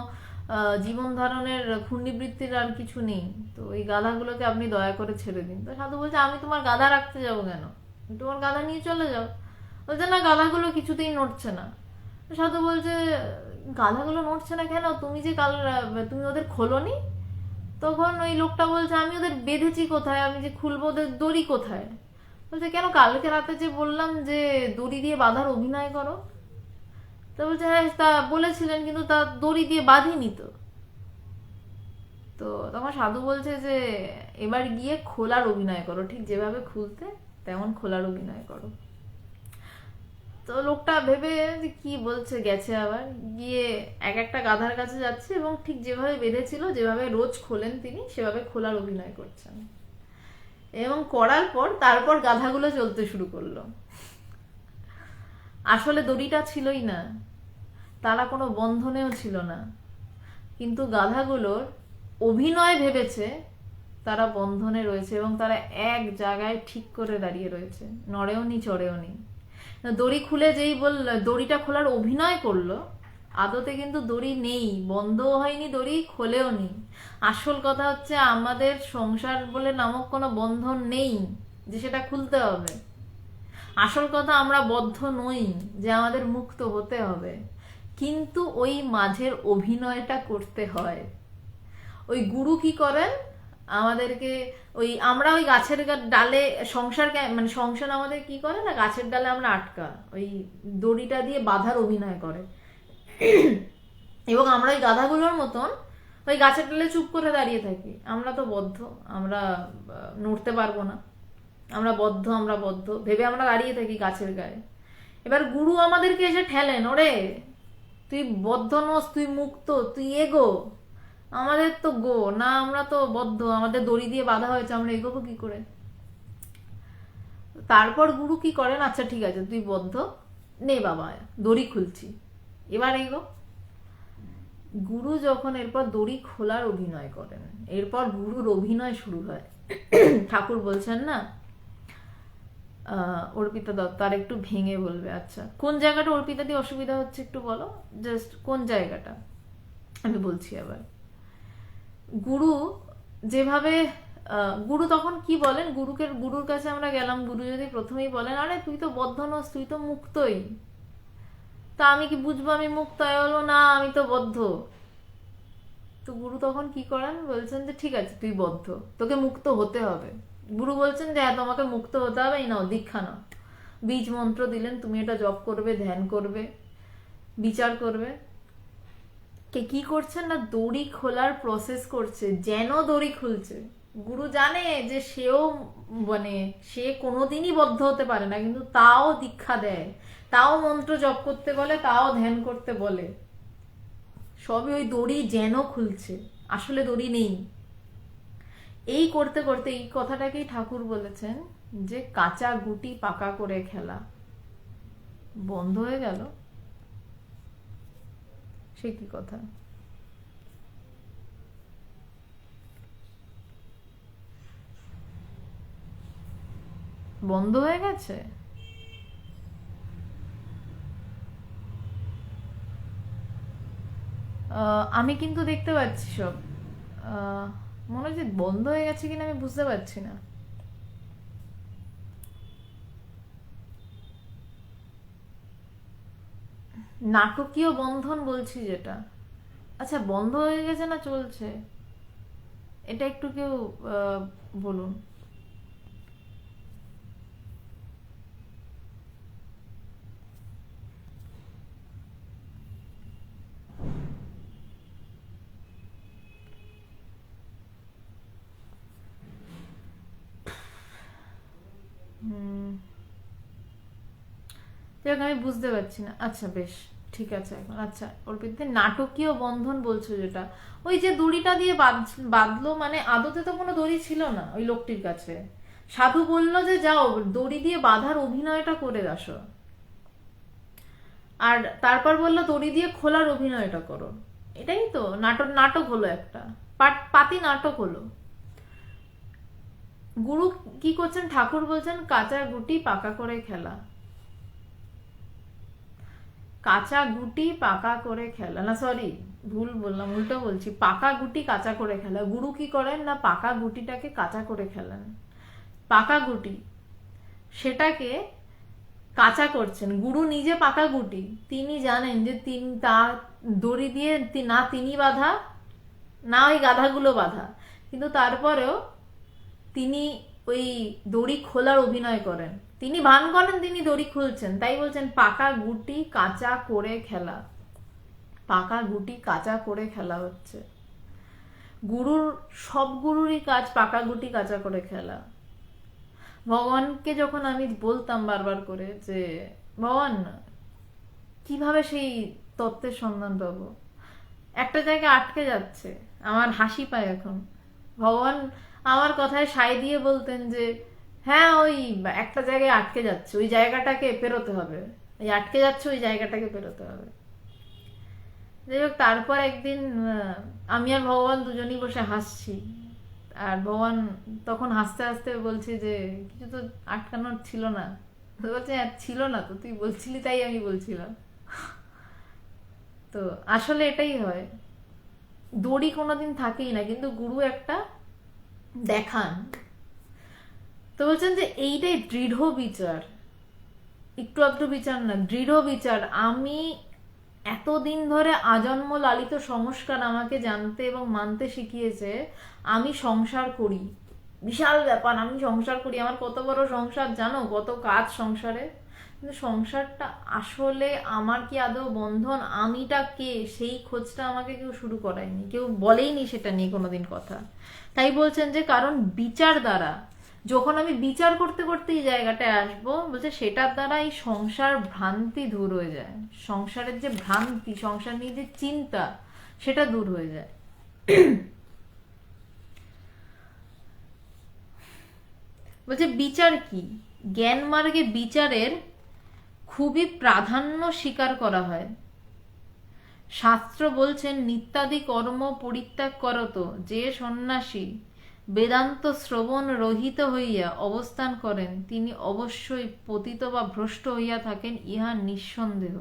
জীবন ধারণের ক্ষুণ্ণিবৃত্তির আর কিছু নেই, তো এই গাধাগুলোকে আপনি দয়া করে ছেড়ে দিন। তো সাধু বলছে আমি তোমার গাধা রাখতে যাবো কেন, তোমার গাধা নিয়ে চলে যাও। বলছে না, গাধাগুলো কিছুতেই নড়ছে না। সাধু বলছে গাধাগুলো নড়ছে না কেন, তুমি যে তুমি ওদের খোলোনি? তখন ওই লোকটা বলছে আমি ওদের বেঁধেছি কোথায়, আমি যে খুলবো ওদের দড়ি কোথায়? বলছে কেন, কালকে রাতে যে বললাম যে দড়ি দিয়ে বাঁধার অভিনয় করো। তো বলছে হ্যাঁ তা বলেছিলেন, কিন্তু তা দড়ি দিয়ে বাঁধিনি তো। তো তখন সাধু বলছে যে এবার গিয়ে খোলার অভিনয় করো, ঠিক যেভাবে খুলতে তেমন খোলার অভিনয় করো। তো লোকটা ভেবে যে কি বলছে, গেছে আবার গিয়ে এক একটা গাধার কাছে যাচ্ছে এবং ঠিক যেভাবে বেঁধেছিল, যেভাবে রোজ খোলেন তিনি, সেভাবে খোলার অভিনয় করছেন। এবং করার পর তারপর গাধাগুলো চলতে শুরু করলো। আসলে দড়িটা ছিলই না, তারা কোনো বন্ধনেও ছিল না, কিন্তু গাধাগুলোর অভিনয় ভেবেছে তারা বন্ধনে রয়েছে এবং তারা এক জায়গায় ঠিক করে দাঁড়িয়ে রয়েছে, নড়েও নি চড়েও নি। দড়ি খুলে যেই দড়িটা খোলার অভিনয় করলো, আদতে কিন্তু দড়ি নেই, বন্ধও হয়নি, দড়ি খোলেও নি। আসল কথা হচ্ছে আমাদের সংসার বলে নামক কোনো বন্ধন নেই যে সেটা খুলতে হবে। আসল কথা আমরা বদ্ধ নই যে আমাদের মুক্ত হতে হবে, কিন্তু ওই মাঝের অভিনয়টা করতে হয়। ওই গুরু কি করেন আমাদেরকে, ওই আমরা ওই গাছের ডালে সংসার, মানে সংসার আমাদের কি করে না, গাছের ডালে আমরা আটকা, ওই দড়িটা দিয়ে বাঁধার অভিনয় করে। এবং আমরা ওই গাধাগুলোর মতন ওই গাছের ডালে চুপ করে দাঁড়িয়ে থাকি। আমরা তো বদ্ধ, আমরা নড়তে পারবো না, আমরা বদ্ধ, আমরা বদ্ধ ভেবে আমরা দাঁড়িয়ে থাকি গাছের গায়ে। এবার গুরু আমাদেরকে এসে ঠেলেন, ওরে তুই বদ্ধ নস, তুই মুক্ত, তুই এগো। আমাদের তো গো না, আমরা তো বদ্ধ, আমাদের দড়ি দিয়ে বাঁধা হয়েছে, আমরা এগোবো কি করে? তারপর গুরু কি করেন, আচ্ছা ঠিক আছে তুই বদ্ধ, নে বাবা দড়ি খুলছি, এবার এগো। গুরু যখন এরপর দড়ি খোলার অভিনয় করেন, এরপর গুরুর অভিনয় শুরু হয়। ঠাকুর বলছেন না, অর্পিতা দত্ত আর একটু ভেঙে বলবে। আচ্ছা কোন জায়গাটা অর্পিতা দিয়ে অসুবিধা হচ্ছে একটু বলো, জাস্ট কোন জায়গাটা, আমি বলছি আবার। গুরু যেভাবে, গুরু তখন কি বলেন, গুরুর কাছে আমরা গেলাম, গুরু যদি প্রথমেই বলেন আরে তুই তো বদ্ধ নস, তুই তো মুক্তই, তা আমি কি বুঝবো আমি মুক্ত? বলবো না আমি তো বদ্ধ। তো গুরু তখন কি করেন, বলছেন যে ঠিক আছে তুই বদ্ধ, তোকে মুক্ত হতে হবে। গুরু বলছেন যে হ্যাঁ তোমাকে মুক্ত হতে হবে, এই নাও দীক্ষা নাও। বীজ মন্ত্র দিলেন, তুমি এটা জপ করবে, ধ্যান করবে, বিচার করবে। কে কি করছেন না, দড়ি খোলার প্রসেস করছে, যেন দড়ি খুলছে। গুরু জানে যে সেও, মানে সে কোনোদিনই বদ্ধ হতে পারে না, কিন্তু তাও দীক্ষা দেয়, তাও মন্ত্র জপ করতে বলে, তাও ধ্যান করতে বলে। সবই ওই দড়ি যেন খুলছে, আসলে দড়ি নেই। এই করতে করতে এই কথাটাকেই ঠাকুর বলেছেন যে কাঁচা গুটি পাকা করে খেলা। বন্ধ হয়ে গেল, সে কি কথা? বন্ধ হয়ে গেছে? আমি কিন্তু দেখতে পাচ্ছি সব, মনে হচ্ছে বন্ধ হয়ে গেছে কিনা আমি বুঝতে পারছি না। নাটকীয় বন্ধন বলছি যেটা, আচ্ছা বন্ধ হয়ে গেছে না চলছে, এটা একটু কেউ বলুন। যাক আমি বুঝতে পারছি না, আচ্ছা বেশ ঠিক আছে এখন। আচ্ছা অর্পিত, নাটকীয় বন্ধন বলছো যেটা, ওই যে দড়িটা দিয়ে বাঁধলো, মানে আদতে তো কোনো দড়ি ছিল না ওই লোকটির কাছে, সাধু বললো যে যাও দড়ি দিয়ে বাঁধার অভিনয়টা করে আসো, আর তারপর বললো দড়ি দিয়ে খোলার অভিনয়টা করো। এটাই তো নাটক, নাটক হলো একটা পাতি নাটক হলো। গুরু কি করছেন, ঠাকুর বলছেন কাঁচা গুটি পাকা করে খেলা। কাঁচা গুটি পাকা করে খেলা, না সরি ভুল বললাম, উল্টো বলছি, পাকা গুটি কাঁচা করে খেলা। গুরু কি করেন না, পাকা গুটিটাকে কাঁচা করে খেলেন। পাকা গুটি সেটাকে কাঁচা করছেন। গুরু নিজে পাকা গুটি, তিনি জানেন যে তিনি তার দড়ি দিয়ে না তিনি বাঁধা, না ওই গাধাগুলো বাঁধা, কিন্তু তারপরেও তিনি ওই দড়ি খোলার অভিনয় করেন, তিনি ভান করেন তিনি দড়ি খুলছেন, তাই বলছেন পাকা গুটি কাঁচা করে খেলা। পাকা গুটি কাঁচা করে খেলা হচ্ছে গুরুর, সব গুরুরই কাজ পাকা গুটি কাঁচা করে খেলা। ভগবানকে যখন আমি বলতাম বারবার করে যে ভগবান কিভাবে সেই তত্ত্বের সন্ধান পাবো, একটা জায়গায় আটকে যাচ্ছে, আমার হাসি পায় এখন। ভগবান আমার কথায় সায় দিয়ে বলতেন যে হ্যাঁ ওই একটা জায়গায় আটকে যাচ্ছে, ওই জায়গাটাকে পেরোতে হবে, ওই আটকে যাচ্ছে ওই জায়গাটাকে পেরোতে হবে। যাই হোক, তারপর একদিন আমি আর ভগবান দুজনই বসে হাসছি, আর ভগবান তখন হাসতে হাসতে বলছে যে কিছু তো আটকানোর ছিল না, তো বলছে হ্যাঁ ছিল না, তো তুই বলছিলি তাই আমি বলছিলাম। তো আসলে এটাই হয়, দড়ি কোনোদিন থাকেই না, কিন্তু গুরু একটা দেখান। তো বলছেন যে এইটাই দৃঢ় বিচার, একটু আধটু বিচার না, দৃঢ় বিচার। আমি এতদিন ধরে আজন্ম লালিত সংস্কার আমাকে জানতে এবং মানতে শিখিয়েছে আমি সংসার করি, বিশাল ব্যাপার, আমি সংসার করি, আমার কত বড় সংসার জানো, কত কাজ সংসারে। কিন্তু সংসারটা আসলে আমার কি আদৌ বন্ধন, আমিটা কে, সেই খোঁজটা আমাকে কেউ শুরু করায়নি, কেউ বলেইনি সেটা নিয়ে কোনোদিন কথা। তাই বলছেন যে কারণ বিচার দ্বারা, যখন আমি বিচার করতে করতে এই জায়গাটায় আসবো, বলছে সেটার দ্বারা এই সংসার ভ্রান্তি দূর হয়ে যায়, সংসারের যে ভ্রান্তি, সংসার নিয়ে যে চিন্তা, সেটা দূর হয়ে যায়। বলছে বিচার কি, জ্ঞান মার্গে বিচারের খুবই প্রাধান্য স্বীকার করা হয়। শাস্ত্র বলছেন নিত্যাদি কর্ম পরিত্যাগ করত যে সন্ন্যাসী বেদান্ত শ্রবণ রহিত হইয়া অবস্থান করেন তিনি অবশ্যই পতিত বা ভ্রষ্ট হইয়া থাকেন, ইহা নিঃসন্দেহ।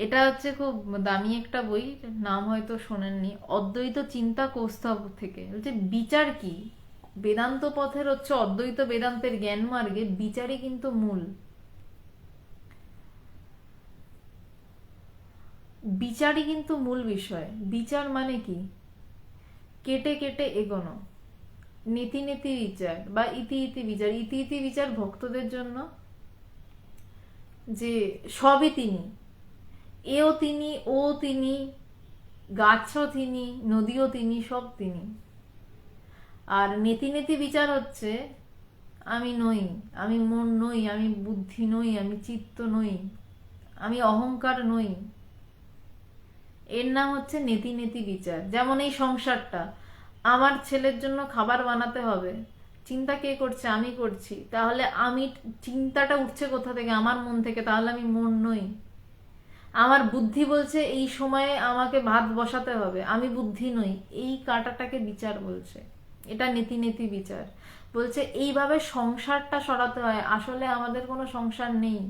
এটা হচ্ছে খুব দামি একটা বই, নাম হয়তো শোনেননি, অদ্বৈত চিন্তা কৌস্তব থেকে। বলছে বিচার কি, বেদান্ত পথের হচ্ছে অদ্বৈত বেদান্তের জ্ঞান মার্গে বিচারই কিন্তু মূল। বিচারই কিন্তু মূল বিষয়। বিচার মানে কি, কেটে কেটে এগোনো, নীতি নীতি বিচার বা ইতি ইতি বিচার। ইতি ইতি বিচার ভক্তদের জন্য, যে সবই তিনি, এও তিনি, ও তিনি, গাছও তিনি, নদীও তিনি, সব তিনি। আর নীতি নীতি বিচার হচ্ছে আমি নই, আমি মন নই, আমি বুদ্ধি নই, আমি চিত্ত নই, আমি অহংকার নই, এর নাম হচ্ছে নেতি নেতি বিচার। যেমন এই সংসারটা, আমার ছেলের জন্য খাবার বানাতে হবে, চিন্তা কে করছে, আমি করছি, তাহলে আমি, চিন্তাটা উঠছে কোথা থেকে, আমার মন থেকে, তাহলে আমি মন নই। আমার বুদ্ধি বলছে এই সময়ে আমাকে ভাত বসাতে হবে, আমি বুদ্ধি নই, এই কাটাটাকে বিচার বলছে, এটা নেতি নেতি বিচার। বলছে এইভাবে সংসারটা সরাতে হয়, আসলে আমাদের কোনো সংসার নেই,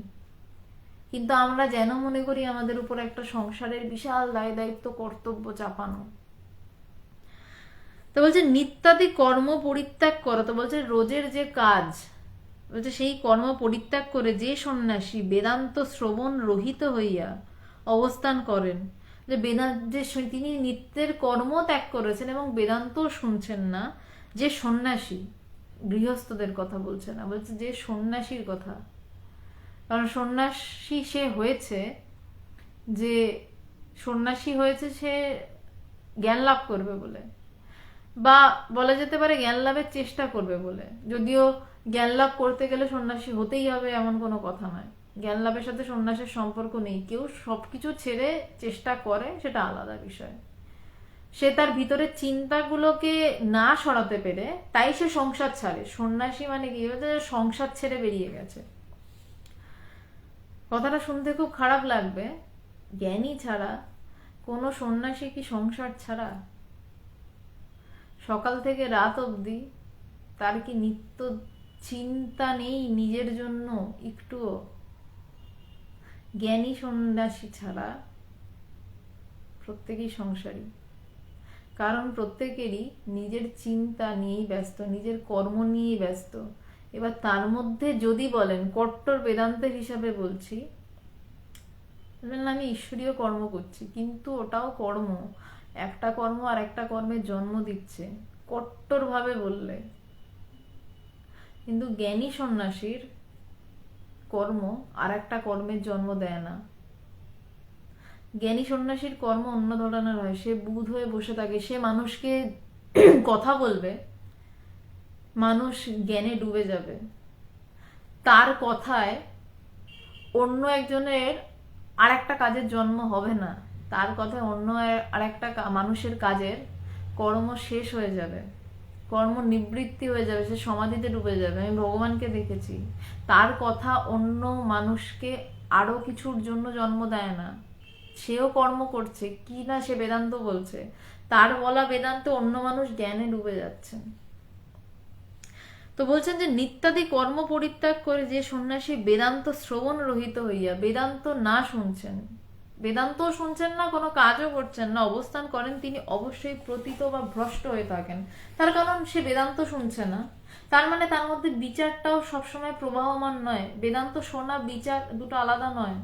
কিন্তু আমরা যেন মনে করি আমাদের উপর একটা সংসারের বিশাল দায় দায়িত্ব কর্তব্য চাপানো। তো বলছে নিত্যাদি কর্ম পরিত্যাগ করো, তো বলছে রোজের যে কাজ, বলছে সেই কর্ম পরিত্যাগ করে যে সন্ন্যাসী বেদান্ত শ্রবণ রহিত হইয়া অবস্থান করেন, যে যে তিনি নিত্যের কর্ম ত্যাগ করেছেন এবং বেদান্ত শুনছেন না, যে সন্ন্যাসী, গৃহস্থদের কথা বলছে না, বলছে যে সন্ন্যাসীর কথা। কারণ সন্ন্যাসী সে হয়েছে, যে সন্ন্যাসী হয়েছে সে জ্ঞান লাভ করবে বলে, বা বলা যেতে পারে জ্ঞান লাভের চেষ্টা করবে বলে। যদিও জ্ঞান লাভ করতে গেলে সন্ন্যাসী হতেই হবে এমন কোনো কথা নয়, জ্ঞান লাভের সাথে সন্ন্যাসের সম্পর্ক নেই। কেউ সবকিছু ছেড়ে চেষ্টা করে, সেটা আলাদা বিষয়। সে তার ভিতরে চিন্তাগুলোকে না সরাতে পেরে তাই সে সংসার ছাড়ে। সন্ন্যাসী মানে কি, সংসার ছেড়ে বেরিয়ে গেছে। কথাটা শুনতে খুব খারাপ লাগবে, জ্ঞানী ছাড়া কোনো সন্ন্যাসী কি সংসার ছাড়া? সকাল থেকে রাত অবধি তার কি নিত্য চিন্তা নেই নিজের জন্য একটুও? জ্ঞানী সন্ন্যাসী ছাড়া প্রত্যেকেই সংসারী, কারণ প্রত্যেকেরই নিজের চিন্তা নিয়েই ব্যস্ত, নিজের কর্ম নিয়েই ব্যস্ত। এবার তার মধ্যে যদি বলেন, কট্টর বেদান্তের হিসাবে বলছি, আমি ঈশ্বরীয় কর্ম করছি, কিন্তু ওটাও কর্ম, একটা কর্ম আর একটা কর্মের জন্ম দিচ্ছে কট্টর ভাবে বললে। কিন্তু জ্ঞানী সন্ন্যাসীর কর্ম আর একটা কর্মের জন্ম দেয় না। জ্ঞানী সন্ন্যাসীর কর্ম অন্য ধরনের হয়, সে বুধ হয়ে বসে থাকে, সে মানুষকে কথা বলবে, মানুষ জ্ঞানে ডুবে যাবে, তার কথায় অন্য একজনের আর একটা কাজের জন্ম হবে না, তার কথায় অন্য আর একটা মানুষের কাজের কর্ম শেষ হয়ে যাবে, কর্ম নিবৃত্তি হয়ে যাবে, সে সমাধিতে ডুবে যাবে। আমি ভগবানকে দেখেছি, তার কথা অন্য মানুষকে আরো কিছুর জন্য জন্ম দেয় না, সেও কর্ম করছে কি না, সে বেদান্ত বলছে, তার বলা বেদান্ত অন্য মানুষ জ্ঞানে ডুবে যাচ্ছেন। তো বলছেন যে নিত্যাদি কর্ম পরিত্যাগ করে যে সন্ন্যাসী বেদান্ত শ্রবণ রহিত হইয়া বেদান্ত না শুনছেন, বেদান্তও শুনছেন না, কোনো কাজও করছেন না, অবস্থান করেন, তিনি অবশ্যই প্রতীত বা ভ্রষ্ট হয়ে থাকেন। তার কারণ সে বেদান্ত শুনছে না, তার মানে তার মধ্যে বিচারটাও সবসময় প্রবাহমান নয়। বেদান্ত শোনা বিচার দুটো আলাদা নয়।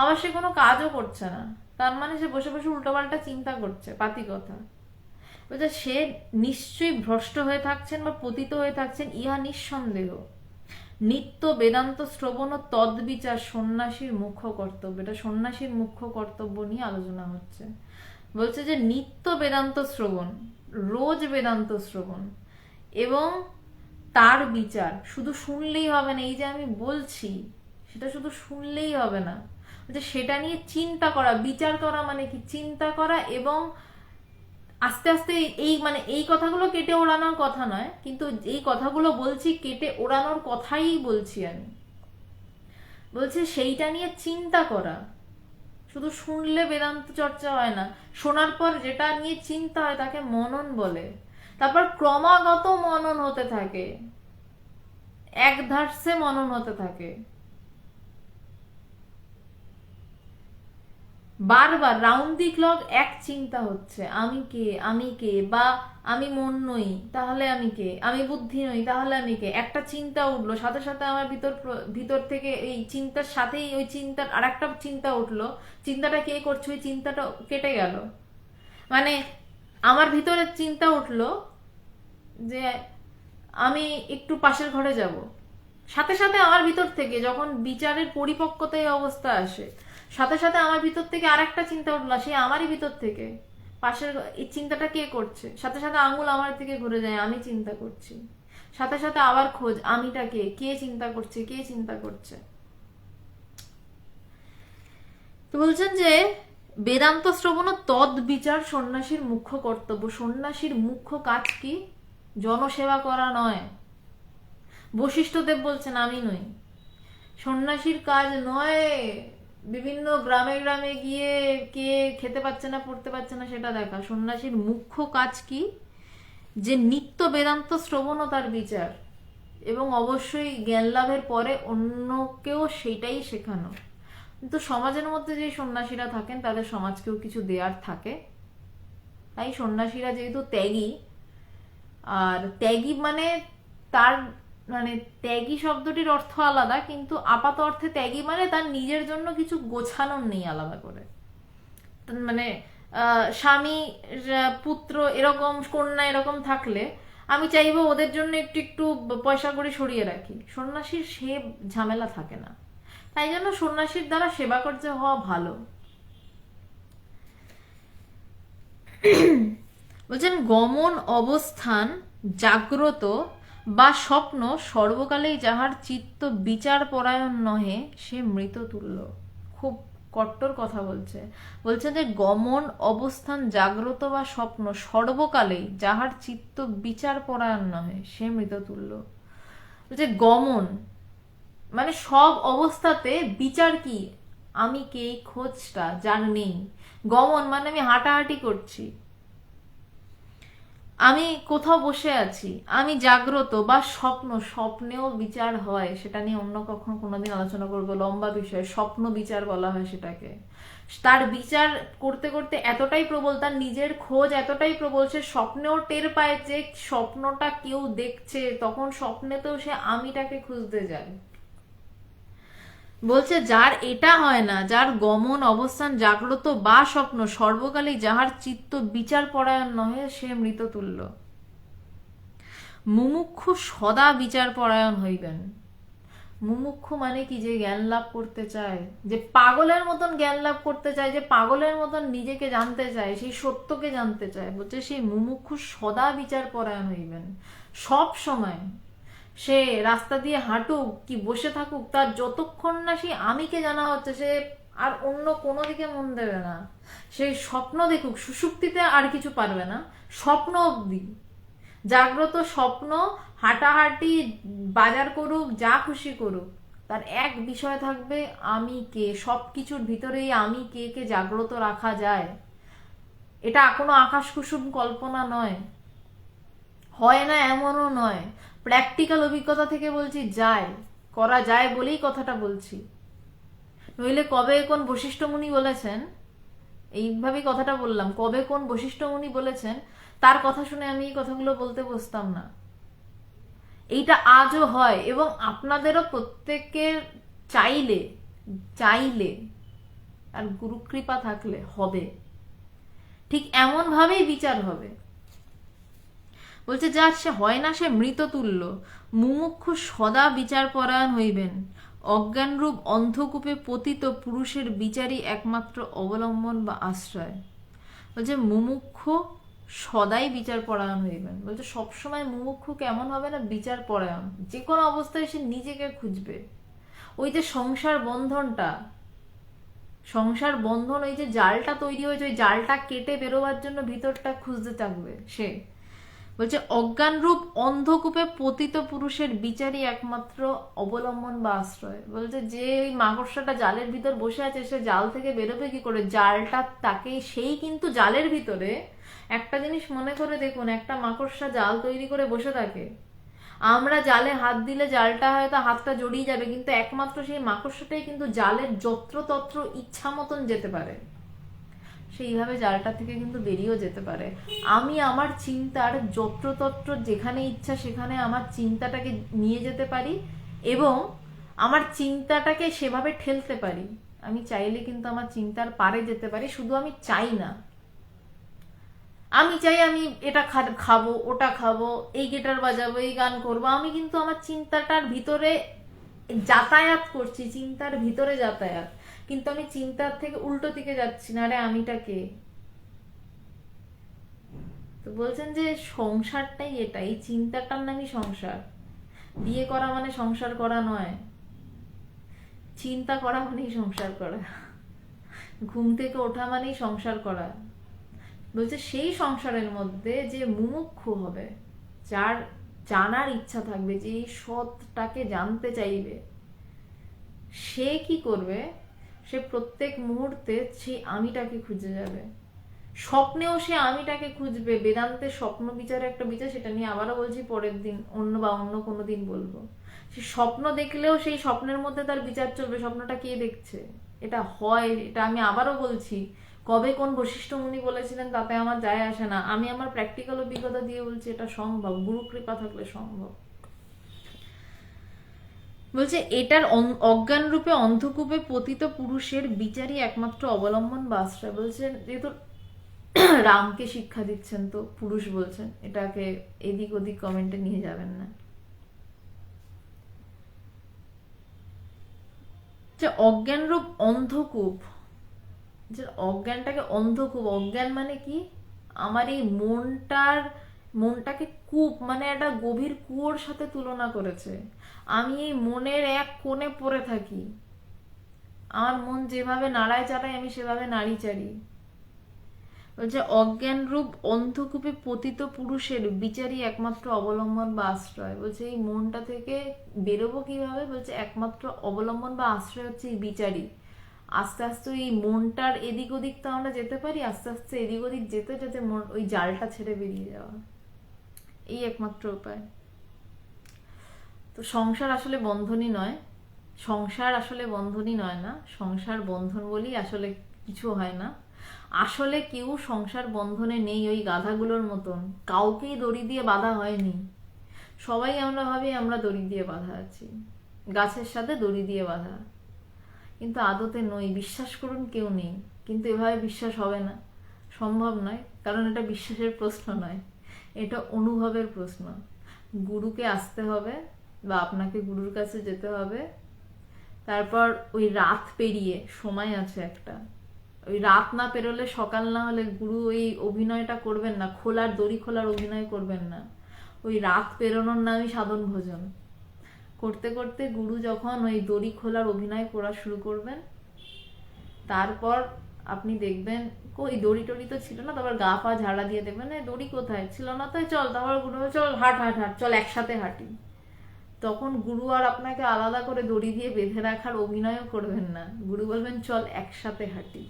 আবার সে কোনো কাজও করছে না, তার মানে সে বসে বসে উল্টোপাল্টা চিন্তা করছে, পাতি কথা। বলছে সে নিশ্চয়ই ভ্রষ্ট হয়ে থাকছেন বা পতিত হয়ে থাকছেন, ইহা নিঃসন্দেহ। নিত্য বেদান্ত শ্রবণ ও তদ্বিচার সন্ন্যাসীর মুখ্য কর্তব্য। এটা সন্ন্যাসীর মুখ্য কর্তব্য নিয়ে আলোচনা হচ্ছে। বলছে যে নিত্য বেদান্ত শ্রবণ, রোজ বেদান্ত শ্রবণ এবং তার বিচার, শুধু শুনলেই হবে না, এই যে আমি বলছি সেটা শুধু শুনলেই হবে না, সেটা নিয়ে চিন্তা করা। বিচার করা মানে কি? চিন্তা করা, এবং আস্তে আস্তে এই কথাগুলো কেটে ওড়ানোর কথা নয়, কিন্তু এই কথাগুলো বলছি কেটে ওড়ানোর কথাই বলছি আমি। বলছে সেইটা নিয়ে চিন্তা করা। শুধু শুনলে বেদান্ত চর্চা হয় না, শোনার পর যেটা নিয়ে চিন্তা হয় তাকে মনন বলে। তারপর ক্রমাগত মনন হতে থাকে, এক ধারসে মনন হতে থাকে, বারবার রাউন্ড দি ক্লক এক চিন্তা হচ্ছে, আমি কে, আমি কে, বা আমি মন নই তাহলে আমি কে, আমি বুদ্ধি নই তাহলে আমি কে। একটা চিন্তা উঠলো, সাথে সাথে আমার ভিতর থেকে এই চিন্তার সাথেই ওই চিন্তার আর একটা চিন্তা উঠলো, চিন্তাটা কে করছে, ওই চিন্তাটা কেটে গেল। মানে আমার ভিতরে চিন্তা উঠলো যে আমি একটু পাশের ঘরে যাব, সাথে সাথে আমার ভিতর থেকে যখন বিচারের পরিপক্কতায় অবস্থা আসে, সাথে সাথে আমার ভিতর থেকে আর একটা চিন্তা উঠলো, সে আমারই ভিতর থেকে পাশের, এই চিন্তাটা কে করছে, সাথে সাথে আঙুল আমার থেকে ঘুরে যায়, আমি চিন্তা করছি, সাথে সাথে আবার খোঁজ, আমিটা কে, কে চিন্তা করছে, কে চিন্তা করছে। তো বলছেন যে বেদান্ত শ্রবণ তদ বিচার সন্ন্যাসীর মুখ্য কর্তব্য। সন্ন্যাসীর মুখ্য কাজ কি? জনসেবা করা নয়। বশিষ্ঠদেব বলছেন, আমি নই। সন্ন্যাসীর কাজ নয় বিভিন্ন গ্রামে গ্রামে গিয়ে কে খেতে পাচ্ছে না পড়তে পারছে না সেটা দেখা। সন্ন্যাসীর মুখ্য কাজ কি? যে নিত্য বেদান্ত শ্রবণ ও তার বিচার, এবং অবশ্যই জ্ঞান লাভের পরে অন্যকেও সেটাই শেখানো। কিন্তু সমাজের মধ্যে যে সন্ন্যাসীরা থাকেন তাদের সমাজকেও কিছু দেওয়ার থাকে, তাই সন্ন্যাসীরা যেহেতু ত্যাগী, আর ত্যাগী মানে তার মানে ত্যাগী শব্দটির অর্থ আলাদা, কিন্তু আপাত অর্থে ত্যাগী মানে তার নিজের জন্য কিছু গোছানোর নেই আলাদা করে। মানে স্বামী পুত্র এরকম কন্যা এরকম থাকলে আমি চাইবো ওদের জন্য একটু একটু পয়সা করে সরিয়ে রাখি। সন্ন্যাসীর সে ঝামেলা থাকে না, তাই জন্য সন্ন্যাসীর দ্বারা সেবা কার্য হওয়া ভালো। বলছেন গমন অবস্থান জাগ্রত বা স্বপ্ন সর্বকালেই যাহার চিত্ত বিচার পরায়ণ নহে সে মৃত তুল্য। খুব কট্টর কথা বলছে। বলছে যে গমন অবস্থান জাগ্রত বা স্বপ্ন সর্বকালেই যাহার চিত্ত বিচার পরায়ণ নহে সে মৃত তুল্য। বলছে গমন মানে সব অবস্থাতে, বিচার কি? আমি কে, এই খোঁজটা যার নেই। গমন মানে আমি হাঁটাহাঁটি করছি, আমি কোথাও বসে আছি, আমি জাগ্রত বা স্বপ্ন, স্বপ্নেও বিচার হয়, সেটা নিয়ে অন্য কখনো কোনোদিন আলোচনা করবো, লম্বা বিষয়। স্বপ্ন বিচার বলা হয় সেটাকে। তার বিচার করতে করতে এতটাই প্রবল, তার নিজের খোঁজ এতটাই প্রবল, সে স্বপ্নেও টের পায় যে স্বপ্নটা কেউ দেখছে, তখন স্বপ্নেতেও সে আমিটাকে খুঁজতে যায়। বলছে যার এটা হয় না, যার গমন অবস্থান জাগ্রত বা স্বপ্ন সর্বকালেই যাহার চিত্ত বিচার পরায়ণ নহে সে মৃত তুল্য। মুমুক্ষু সদা বিচার পরায়ণ হইবেন। মুমুক্ষু মানে কি? যে জ্ঞান লাভ করতে চায়, যে পাগলের মতন জ্ঞান লাভ করতে চায়, যে পাগলের মতন নিজেকে জানতে চায়, সেই সত্যকে জানতে চায়। বলছে সেই মুমুক্ষু সদা বিচার পরায়ণ হইবেন। সব সময় সে রাস্তা দিয়ে হাঁটুক কি বসে থাকুক, তার যতক্ষণ না সেই আমিকে জানা হচ্ছে, সে আর অন্য কোনো দিকে মন দেবে না। সেই স্বপ্ন দেখুক, সুষুপ্তিতে আর কিছু পারবে না, স্বপ্ন অবধি, জাগ্রত স্বপ্ন, হাঁটাহাঁটি, বাজার করুক, যা খুশি করুক, তার এক বিষয় থাকবে, আমি কে। সবকিছুর ভিতরেই আমি কে কে জাগ্রত রাখা যায়। এটা কোনো আকাশ কুসুম কল্পনা নয়, হয় না এমনও নয়। প্র্যাকটিক্যাল অভিজ্ঞতা থেকে বলছি, যায়, করা যায় বলেই কথাটা বলছি। নইলে কবে কোন বশিষ্ঠ মুনি বলেছেন, এইভাবেই কথাটা বললাম, কবে কোন বশিষ্ঠ মুনি বলেছেন তার কথা শুনে আমি এই কথাগুলো বলতে বসতাম না। এইটা আজও হয়, এবং আপনাদেরও প্রত্যেকের চাইলে চাইলে আর গুরুকৃপা থাকলে হবে, ঠিক এমন ভাবেই বিচার হবে। বলছে যার সে হয় না সে মৃততুল্য, মুমুক্ষু সদা বিচার পরায়ণ হইবেন, অজ্ঞানরূপ অন্ধকূপে পতিত পুরুষের বিচারই একমাত্র অবলম্বন বা আশ্রয়। বলছে মুমুক্ষু সদাই বিচার পরায়ণ হইবেন। বলছে সবসময় মুমুক্ষু কেমন হবে না, বিচার পরায়ণ, যে কোনো অবস্থায় সে নিজেকে খুঁজবে। ওই যে সংসার বন্ধনটা, সংসার বন্ধন, ওই যে জালটা তৈরি হয়েছে, ওই জালটা কেটে বেরোবার জন্য ভিতরটা খুঁজতে থাকবে সে। বলছে অজ্ঞানরূপ অন্ধকূপে পতিত পুরুষের বিচারই একমাত্র অবলম্বন বা আশ্রয়। বলছে যে ওই মাকড়সাটা জালের ভিতর বসে আছে, সে জাল থেকে বেরোবে কি করে, জালটা তাকে, সেই কিন্তু জালের ভিতরে। একটা জিনিস মনে করে দেখুন, একটা মাকড়সা জাল তৈরি করে বসে থাকে, আমরা জালে হাত দিলে জালটা হয়তো হাতটা জড়িয়ে যাবে, কিন্তু একমাত্র সেই মাকড়সাটাই কিন্তু জালের যত্রতত্র ইচ্ছা মতন যেতে পারে, সেইভাবে জালটা থেকে কিন্তু বেরিয়েও যেতে পারে। আমি আমার চিন্তার যত্রতত্র যেখানে ইচ্ছা সেখানে আমার চিন্তাটাকে নিয়ে যেতে পারি, এবং আমার চিন্তাটাকে সেভাবে ঠেলতে পারি। আমি চাইলে কিন্তু আমার চিন্তার পারে যেতে পারি, শুধু আমি চাই না। আমি চাই আমি এটা খাবো, ওটা খাবো, এই গিটার বাজাবো, এই গান করবো, আমি কিন্তু আমার চিন্তাটার ভিতরে যাতায়াত করছি, চিন্তার ভিতরে যাতায়াত, কিন্তু আমি চিন্তার থেকে উল্টো দিকে যাচ্ছি না। আরে আমিটা কে? তো বলছেন যে সংসারটাই এটা, এই চিন্তাটার নামই সংসার। বিয়ে করা মানে সংসার করা নয়, চিন্তা করা মানেই সংসার করা, ঘুম থেকে ওঠা মানেই সংসার করা। বলছে সেই সংসারের মধ্যে যে মুমুক্ষু হবে, যার জানার ইচ্ছা থাকবে, যে এই সৎটাকে জানতে চাইবে, সে কি করবে, সে প্রত্যেক মুহূর্তে সেই আমিটাকে খুঁজে যাবে। স্বপ্নেও সে আমিটাকে খুঁজবে। বেদান্তের স্বপ্ন বিচারে একটা বিচার, সেটা নিয়ে আবারও বলছি পরের দিন, অন্য কোনো দিন বলবো। সে স্বপ্ন দেখলেও সেই স্বপ্নের মধ্যে তার বিচার চলবে, স্বপ্নটা কে দেখছে। এটা হয়, এটা আমি আবারও বলছি, কবে কোন বশিষ্ঠ মুনি বলেছিলেন তাতে আমার যায় আসে না, আমি আমার প্র্যাকটিক্যাল অভিজ্ঞতা দিয়ে বলছি এটা সম্ভব, গুরু কৃপা থাকলে সম্ভব। বলছে এটার অজ্ঞান রূপে অন্ধকূপে পতিত পুরুষের বিচারই একমাত্র অবলম্বন বা আশ্রয়। বলছেন যেহেতু রামকে শিক্ষা দিচ্ছেন, তো পুরুষ বলছেন, এটাকে এদিক ওদিক কমেন্টে নিয়ে যাবেন না। যে অজ্ঞান রূপ অন্ধকূপ, যে অজ্ঞানটাকে অন্ধকূপ, অজ্ঞান মানে কি, আমার এই মনটাকে কূপ মানে একটা গভীর কুয়োর সাথে তুলনা করেছে। আমি এই মনের এক কোণে পড়ে থাকি, আমার মন যেভাবে নাড়ায় চাড়ায় আমি সেভাবে নাড়ি চাড়ি। বলছে অজ্ঞান রূপ অন্ধকূপে পতিত পুরুষের বিচারই একমাত্র অবলম্বন বা আশ্রয়। বলছে এই মনটা থেকে বেরোবো কিভাবে, বলছে একমাত্র অবলম্বন বা আশ্রয় হচ্ছে এই বিচারই। আস্তে আস্তে এই মনটার এদিক ওদিক তো আমরা যেতে পারি, আস্তে আস্তে এদিক ওদিক যেতে যেতে ওই জালটা ছেড়ে বেরিয়ে যাওয়া, এই একমাত্র উপায়। তো সংসার আসলে বন্ধনই নয়, সংসার আসলে বন্ধনই নয় না, সংসার বন্ধন বলেই আসলে কিছু হয় না। আসলে কেউ সংসার বন্ধনে নেই, ওই গাধাগুলোর মতন কাউকেই দড়ি দিয়ে বাঁধা হয়নি। সবাই আমরা ভাবি আমরা দড়ি দিয়ে বাঁধা আছি, গাছের সাথে দড়ি দিয়ে বাঁধা, কিন্তু আদতে নই। বিশ্বাস করুন কেউ নেই, কিন্তু এভাবে বিশ্বাস হবে না, সম্ভব নয়, কারণ এটা বিশ্বাসের প্রশ্ন নয়, এটা অনুভবের প্রশ্ন। গুরুকে আসতে হবে বা আপনাকে গুরুর কাছে যেতে হবে, তারপর ওই রাত পেরিয়ে সময় আছে একটা, ওই রাত না পেরোলে সকাল না হলে গুরু ওই অভিনয়টা করবেন না, খোলার দড়ি খোলার অভিনয় করবেন না। ওই রাত পেরোনোর নামই সাধন ভোজন। করতে করতে গুরু যখন ওই দড়ি খোলার অভিনয় করা শুরু করবেন, তারপর আপনি দেখবেন ওই দড়ি টড়ি তো ছিল না, তারপর গা পা ঝাড়া দিয়ে দেখবেন দড়ি কোথায় ছিল না, তাই চল, তারপর গুরু চল হাট হাট হাট, চল একসাথে হাঁটি। তখন গুরু আর আপনাকে আলাদা করে দড়ি দিয়ে বেঁধে রাখার অভিনয়ও করবেন না, গুরু বলবেন চল একসাথে হাঁটি।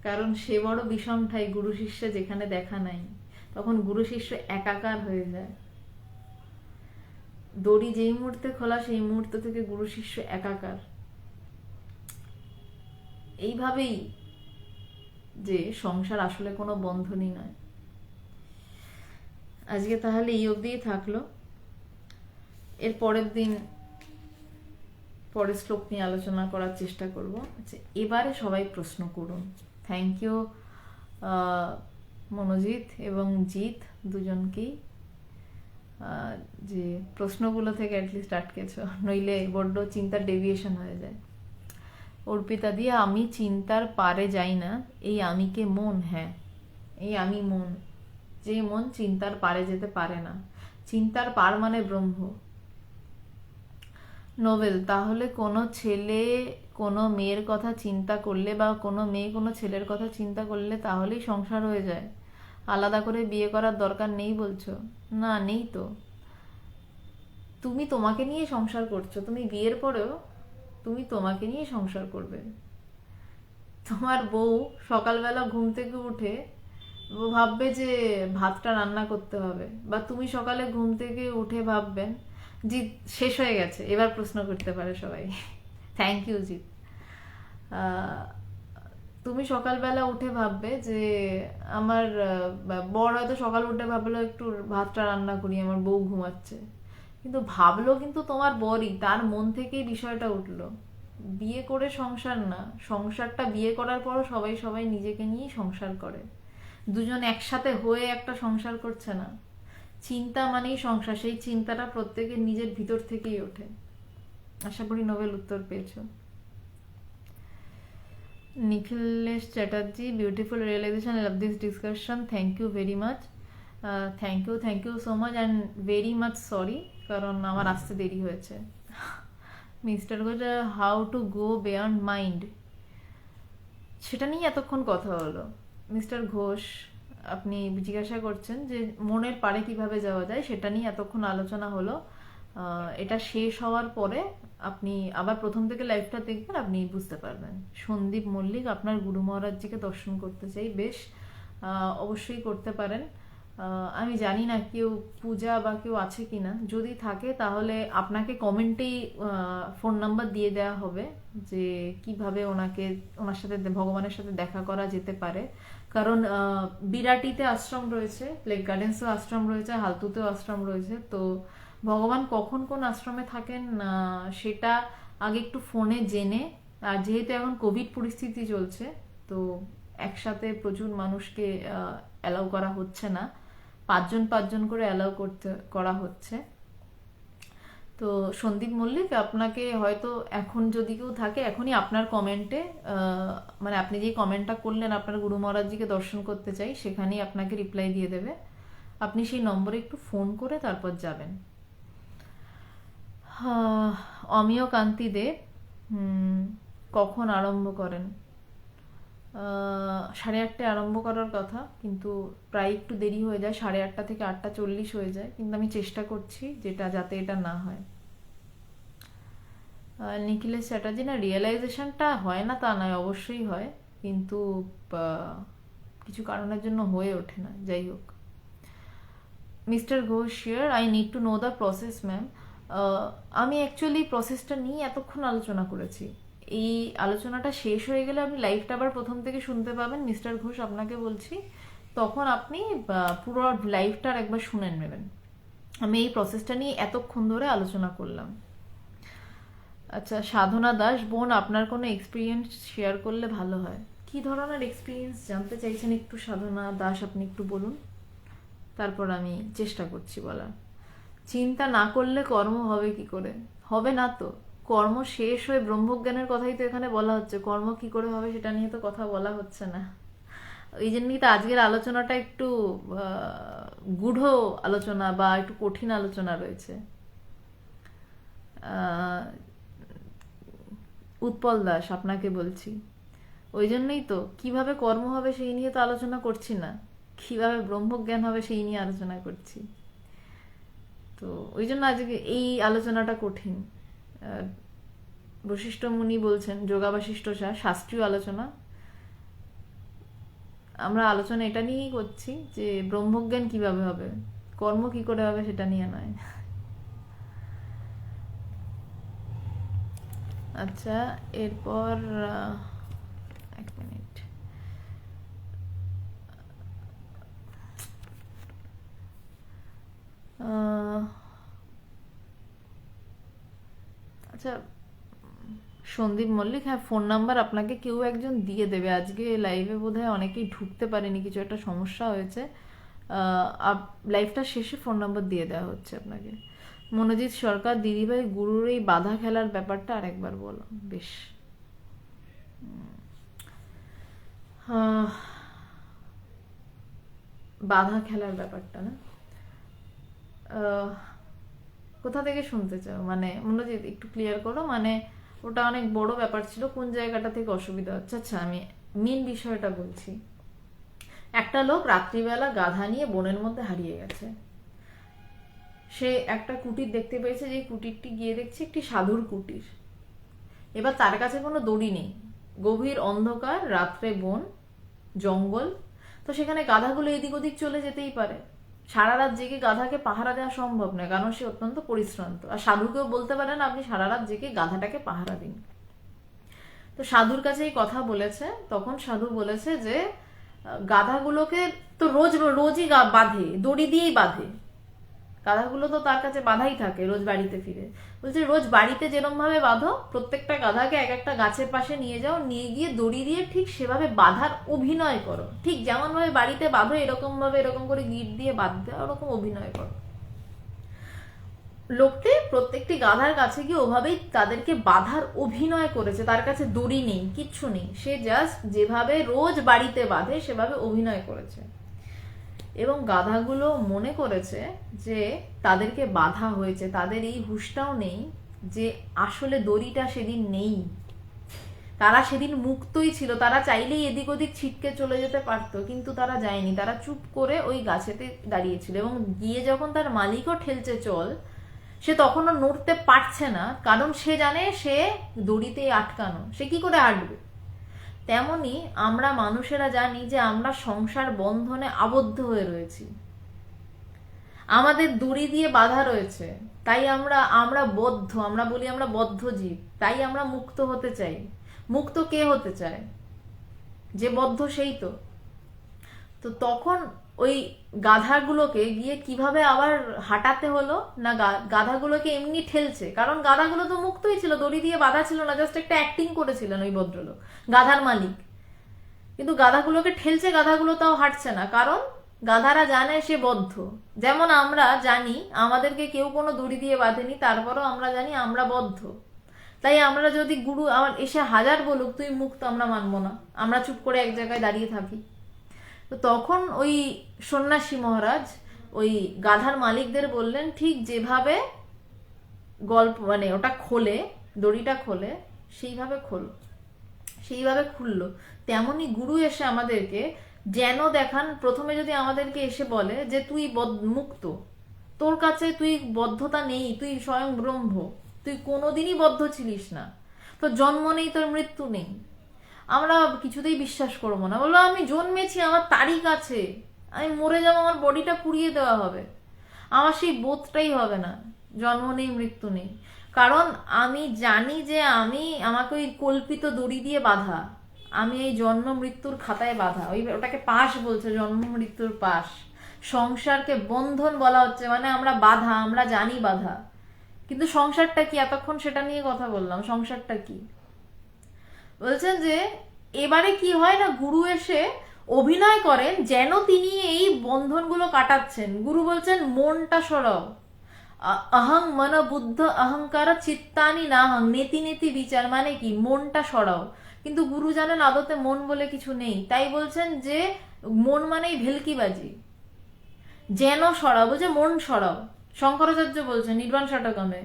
কারণ সে বড় বিষম ঠাই, গুরু শিষ্যে যেখানে দেখা নাই, তখন গুরু শিষ্য একাকার হয়ে যায়। দড়ি যেই মুহূর্তে খোলা সেই মুহূর্ত থেকে গুরু শিষ্য একাকার। এইভাবেই যে সংসার আসলে কোনো বন্ধনই নয়। আজকে তাহলে এই অবধিই থাকলো। এর পরের দিন পরের শ্লোক নিয়ে আলোচনা করার চেষ্টা করব। আচ্ছা, এবারে সবাই প্রশ্ন করুন। থ্যাংক ইউ মনোজিৎ এবং জিৎ দুজনকেই, যে প্রশ্নগুলো থেকে অ্যাটলিস্ট আটকেছ, নইলে বড্ড চিন্তার ডেভিয়েশন হয়ে যায়। অর্পিতা দিয়ে, আমি চিন্তার পারে যাই না, এই আমিকে মন। হ্যাঁ, এই আমি মন, যে মন চিন্তার পারে যেতে পারে না। চিন্তার পার মানে ব্রহ্ম। নোবেল, তাহলে কোনো ছেলে কোনো মেয়ের কথা চিন্তা করলে বা কোনো মেয়ে কোনো ছেলের কথা চিন্তা করলে তাহলেই সংসার হয়ে যায়? আলাদা করে বিয়ে করার দরকার নেই বলছো? না, নেই তো। তুমি তোমাকে নিয়ে সংসার করছো, তুমি বিয়ের পরেও তুমি তোমাকে নিয়ে সংসার করবে। তোমার বউ সকালবেলা ঘুম থেকে উঠে ভাববে যে ভাতটা রান্না করতে হবে, বা তুমি সকালে ঘুম থেকে উঠে ভাববেন জিৎ শেষ হয়ে গেছে, এবার প্রশ্ন করতে পারে সবাই। Thank you Jeet. তুমি সকালবেলা উঠে ভাববে যে আমার বর হয়তো সকাল উঠে ভাবলো একটু ভাতটা রান্না করি, আমার বউ ঘুমাচ্ছে, কিন্তু ভাবলো কিন্তু তোমার বরই, তার মন থেকেই বিষয়টা উঠলো। বিয়ে করে সংসার না, সংসারটা বিয়ে করার পরও সবাই সবাই নিজেকে নিয়েই সংসার করে, দুজন একসাথে হয়ে একটা সংসার করছে না। চিন্তা মানেই সংসার, সেই চিন্তাটা প্রত্যেকের নিজের ভিতর থেকেই ওঠে। আশা করি নোবেল উত্তর পেয়েছো। Nikhilesh Chatterjee, beautiful realization, I love this discussion, thank you very much. Thank you so much and very much sorry, কারণ আমার আসতে দেরি হয়েছে। Mister Ghosh, how to go beyond mind, সেটা নিয়ে এতক্ষণ কথা হলো। মিস্টার ঘোষ, আপনি জিজ্ঞাসা করছেন যে মনের পারে কিভাবে যাওয়া যায়, সেটা নিয়ে এতক্ষণ আলোচনা হলো। এটা শেষ হওয়ার পরে আপনি আবার প্রথম থেকে লাইভটা দেখবেন, আপনি বুঝতে পারবেন। সন্দীপ মল্লিক, আপনার গুরু মহারাজজিকে দর্শন করতে চাই। বেশ, অবশ্যই করতে পারেন। আমি জানি না কেউ পূজা বা কেউ আছে কিনা, যদি থাকে তাহলে আপনাকে কমেন্টেই ফোন নাম্বার দিয়ে দেওয়া হবে যে কিভাবে ওনার সাথে ভগবানের সাথে দেখা করা যেতে পারে। কারণ বিরাটিতে আশ্রম রয়েছে, লেক গার্ডেন্সেও আশ্রম রয়েছে, হালতুতেও আশ্রম রয়েছে। তো ভগবান কখন কোন আশ্রমে থাকেন সেটা আগে একটু ফোনে জেনে, আর যেহেতু এখন কোভিড পরিস্থিতি চলছে, তো একসাথে প্রচুর মানুষকে অ্যালাউ করা হচ্ছে না, পাঁচজন করে অ্যালাউ করা হচ্ছে। তো সন্দীপ মল্লিক, আপনাকে হয়তো এখন যদি কেউ থাকে, এখনই আপনার কমেন্টে, মানে আপনি যে কমেন্টটা করলেন আপনার গুরু মহারাজজিকে দর্শন করতে চাই, সেখানেই আপনাকে রিপ্লাই দিয়ে দেবে। আপনি সেই নম্বরে একটু ফোন করে তারপর যাবেন। অমিয় কান্তি দে, কখন আরম্ভ করেন? 8:30 আরম্ভ করার কথা, কিন্তু প্রায় একটু দেরি হয়ে যায়, 8:30 থেকে 8:40 হয়ে যায়, কিন্তু আমি চেষ্টা করছি যাতে এটা না হয়। নিখিলেশ চ্যাটার্জি, না রিয়েলাইজেশনটা হয় না তা নয়, অবশ্যই হয়, কিন্তু কিছু কারণের জন্য হয়ে ওঠে না। যাই হোক। Mister Ghosh here, I need to know the process ma'am. আমি অ্যাকচুয়ালি প্রসেসটা নিয়ে এতক্ষণ আলোচনা করেছি। এই আলোচনাটা শেষ হয়ে গেলে আপনি লাইভটা আবার প্রথম থেকে শুনতে পাবেন। মিস্টার ঘোষ, আপনাকে বলছি, তখন আপনি পুরো লাইভটার একবার শুনে নেবেন। আমি এই প্রসেসটা নিয়ে এতক্ষণ ধরে আলোচনা করলাম। আচ্ছা, সাধনা দাস, বোন, আপনার কোনো এক্সপিরিয়েন্স শেয়ার করলে ভালো হয়। কি ধরনের এক্সপিরিয়েন্স জানতে চাইছেন একটু সাধনা দাস, আপনি একটু বলুন, তারপর আমি চেষ্টা করছি বলার। চিন্তা না করলে কর্ম হবে কি করে? হবে না তো। কর্ম শেষ হয়ে ব্রহ্মজ্ঞানের কথাই তো এখানে বলা হচ্ছে, কর্ম কি করে হবে সেটা নিয়ে তো কথা বলা হচ্ছে না। এই জন্যই তো আজকের আলোচনাটা একটু গূঢ় আলোচনা বা একটু কঠিন আলোচনা রয়েছে। উৎপল দাস, আপনাকে বলছি, ওই জন্যই তো কিভাবে কর্ম হবে সেই নিয়ে তো আলোচনা করছি না, কিভাবে ব্রহ্মজ্ঞান হবে সেই নিয়ে আলোচনা করছি। তো ওই জন্য আজকে এই আলোচনাটা কঠিন। বশিষ্ঠ মুনি বলছেন, যোগা বাশিষ্ঠ শাস্ত্রীয় আলোচনা, আমরা আলোচনা এটা নিয়েই করছি যে ব্রহ্মজ্ঞান কিভাবে হবে, কর্ম কি করে হবে সেটা নিয়ে নয়। আচ্ছা, এরপর এক মিনিট। আচ্ছা, সন্দীপ মল্লিক, হ্যাঁ ফোন নাম্বার আপনাকে কেউ একজন দিয়ে দেবে। আজকে লাইভে বোধহয় অনেকেই ঢুকতে পারেনি, কিছু একটা সমস্যা হয়েছে। লাইভটা শেষে ফোন নাম্বার দিয়ে দেওয়া হচ্ছে আপনাকে। মনোজিৎ সরকার, দিদিভাই গুরুর এই বাধা খেলার ব্যাপারটা আরেকবার বলো। বেশ, বাধা খেলার ব্যাপারটা না, কোথা থেকে শুনতে চাও? মানে মনোজিৎ একটু ক্লিয়ার করো, মানে ওটা অনেক বড় ব্যাপার ছিল, কোন জায়গাটা থেকে অসুবিধা হচ্ছে? আচ্ছা, আমি মেন বিষয়টা বলছি। একটা লোক রাত্রিবেলা গাধা নিয়ে বনের মধ্যে হারিয়ে গেছে। সে একটা কুটির দেখতে পেয়েছে, যে কুটিরটি গিয়ে দেখছে একটি সাধুর কুটির। এবার তার কাছে কোনো দড়ি নেই, গভীর অন্ধকার, রাত্রে বন, জঙ্গল। তো সেখানে গাধাগুলো এদিক ওদিক চলে যেতেই পারে। সারা রাত জেগে গাধাকে পাহারা দেওয়া সম্ভব নয়, কারণ সে অত্যন্ত পরিশ্রান্ত। আর সাধুকেও বলতে পারেন আপনি সারা রাত জেগে গাধাটাকে পাহারা দিন। তো সাধুর কাছে এই কথা বলেছে। তখন সাধু বলেছে যে গাধাগুলোকে তো রোজই বাঁধে, দড়ি দিয়েই বাঁধে। গাধাগুলো তো তার কাছে বাঁধাই থাকে রোজ বাড়িতে ফিরে। বলছে রোজ বাড়িতে যেরকম ভাবে বাঁধো, প্রত্যেকটা গাধাকে এক একটা গাছের পাশে নিয়ে যাও, নিয়ে গিয়ে দড়ি দিয়ে ঠিক সেভাবে বাঁধার অভিনয় করো। ঠিক যেমন ভাবে বাড়িতে বাঁধো এরকম ভাবে, এরকম করে গিট দিয়ে বাঁধতে, ওরকম অভিনয় করো। লোকটি প্রত্যেকটি গাধার কাছে গিয়ে ওভাবেই তাদেরকে বাঁধার অভিনয় করেছে। তার কাছে দড়ি নেই, কিচ্ছু নেই, সে জাস্ট যেভাবে রোজ বাড়িতে বাঁধে সেভাবে অভিনয় করেছে। এবং গাধাগুলো মনে করেছে যে তাদেরকে বাধা হয়েছে। তাদের এই হুঁশটাও নেই যে আসলে দড়িটা সেদিন নেই, তারা সেদিন মুক্তই ছিল। তারা চাইলেই এদিক ওদিক ছিটকে চলে যেতে পারতো, কিন্তু তারা যায়নি। তারা চুপ করে ওই গাছেতে দাঁড়িয়েছিল। এবং গিয়ে যখন তার মালিকও ঠেলছে চল, সে তখনও নড়তে পারছে না, কারণ সে জানে সে দড়িতেই আটকানো, সে কি করে হাঁটবে। তেমনি আমরা মানুষেরা জানি যে আমরা সংসার বন্ধনে আবদ্ধ হয়ে রয়েছি, আমাদের দড়ি দিয়ে বাঁধা রয়েছে। তাই আমরা বদ্ধ, আমরা বলি আমরা বদ্ধ জীব। তাই আমরা মুক্ত হতে চাই। মুক্ত কে হতে চায়? যে বদ্ধ সেই তো। তো তখন ওই গাধাগুলোকে গিয়ে কিভাবে আবার হাঁটাতে হলো না, গাধাগুলোকে এমনি ঠেলছে, কারণ গাধাগুলো তো মুক্তই ছিল, দড়ি দিয়ে বাঁধা ছিল না, জাস্ট একটা অ্যাক্টিং করেছিলেন ওই ভদ্রলোক, গাধার মালিক। কিন্তু গাধাগুলোকে ঠেলছে, গাধাগুলো তাও হাঁটছে না, কারণ গাধারা জানে সে বদ্ধ। যেমন আমরা জানি আমাদেরকে কেউ কোনো দড়ি দিয়ে বাঁধেনি, তারপরও আমরা জানি আমরা বদ্ধ। তাই আমরা যদি গুরু আমার এসে হাজার বলুক তুই মুক্ত, আমরা মানবো না, আমরা চুপ করে এক জায়গায় দাঁড়িয়ে থাকি। তো তখন ওই সন্ন্যাসী মহারাজ ওই গাধার মালিকদের বললেন, ঠিক যেভাবে গল্প মানে ওটা খোলে, দড়িটা খোলে, সেইভাবে খোলো। সেইভাবে খুললো। তেমনি গুরু এসে আমাদেরকে যেন দেখান, প্রথমে যদি আমাদেরকে এসে বলে যে তুই মুক্ত, তোর কাছে তুই বদ্ধতা নেই, তুই স্বয়ং ব্রহ্ম, তুই কোনোদিনই বদ্ধ ছিলিস না, তোর জন্ম নেই, তোর মৃত্যু নেই, আমরা কিছুতেই বিশ্বাস করবো না। বললো আমি জন্মেছি, আমার তারিখ আছে, আমি মরে যাবো, আমার বডিটা পুড়িয়ে দেওয়া হবে, আমার সেই বোধটাই হবে না, জন্ম নেই মৃত্যু নেই। কারণ আমি জানি যে আমাকে ওই কল্পিত দড়ি দিয়ে বাঁধা, আমি এই জন্ম মৃত্যুর খাতায় বাঁধা, ওটাকে পাশ বলছে, জন্ম মৃত্যুর পাশ। সংসারকে বন্ধন বলা হচ্ছে, মানে আমরা বাঁধা, আমরা জানি বাঁধা। কিন্তু সংসারটা কি? এতক্ষণ সেটা নিয়ে কথা বললাম, সংসারটা কি? বলছেন যে এবারে কি হয় না, গুরু এসে অভিনয় করেন যেন তিনি এই বন্ধনগুলো কাটাচ্ছেন। গুরু বলছেন মনটা সরাও, অহং মন বুদ্ধ অহংকার চিত্তানি নাহং, নেতি নেতি বিচার, মানে কি মনটা সরাও। কিন্তু গুরু জানেন আদতে মন বলে কিছু নেই, তাই বলছেন যে মন মানেই ভেলকিবাজি, যেন সরাও, বলছে মন সরাও। শঙ্করাচার্য বলছেন নির্বাণ ষটকমে,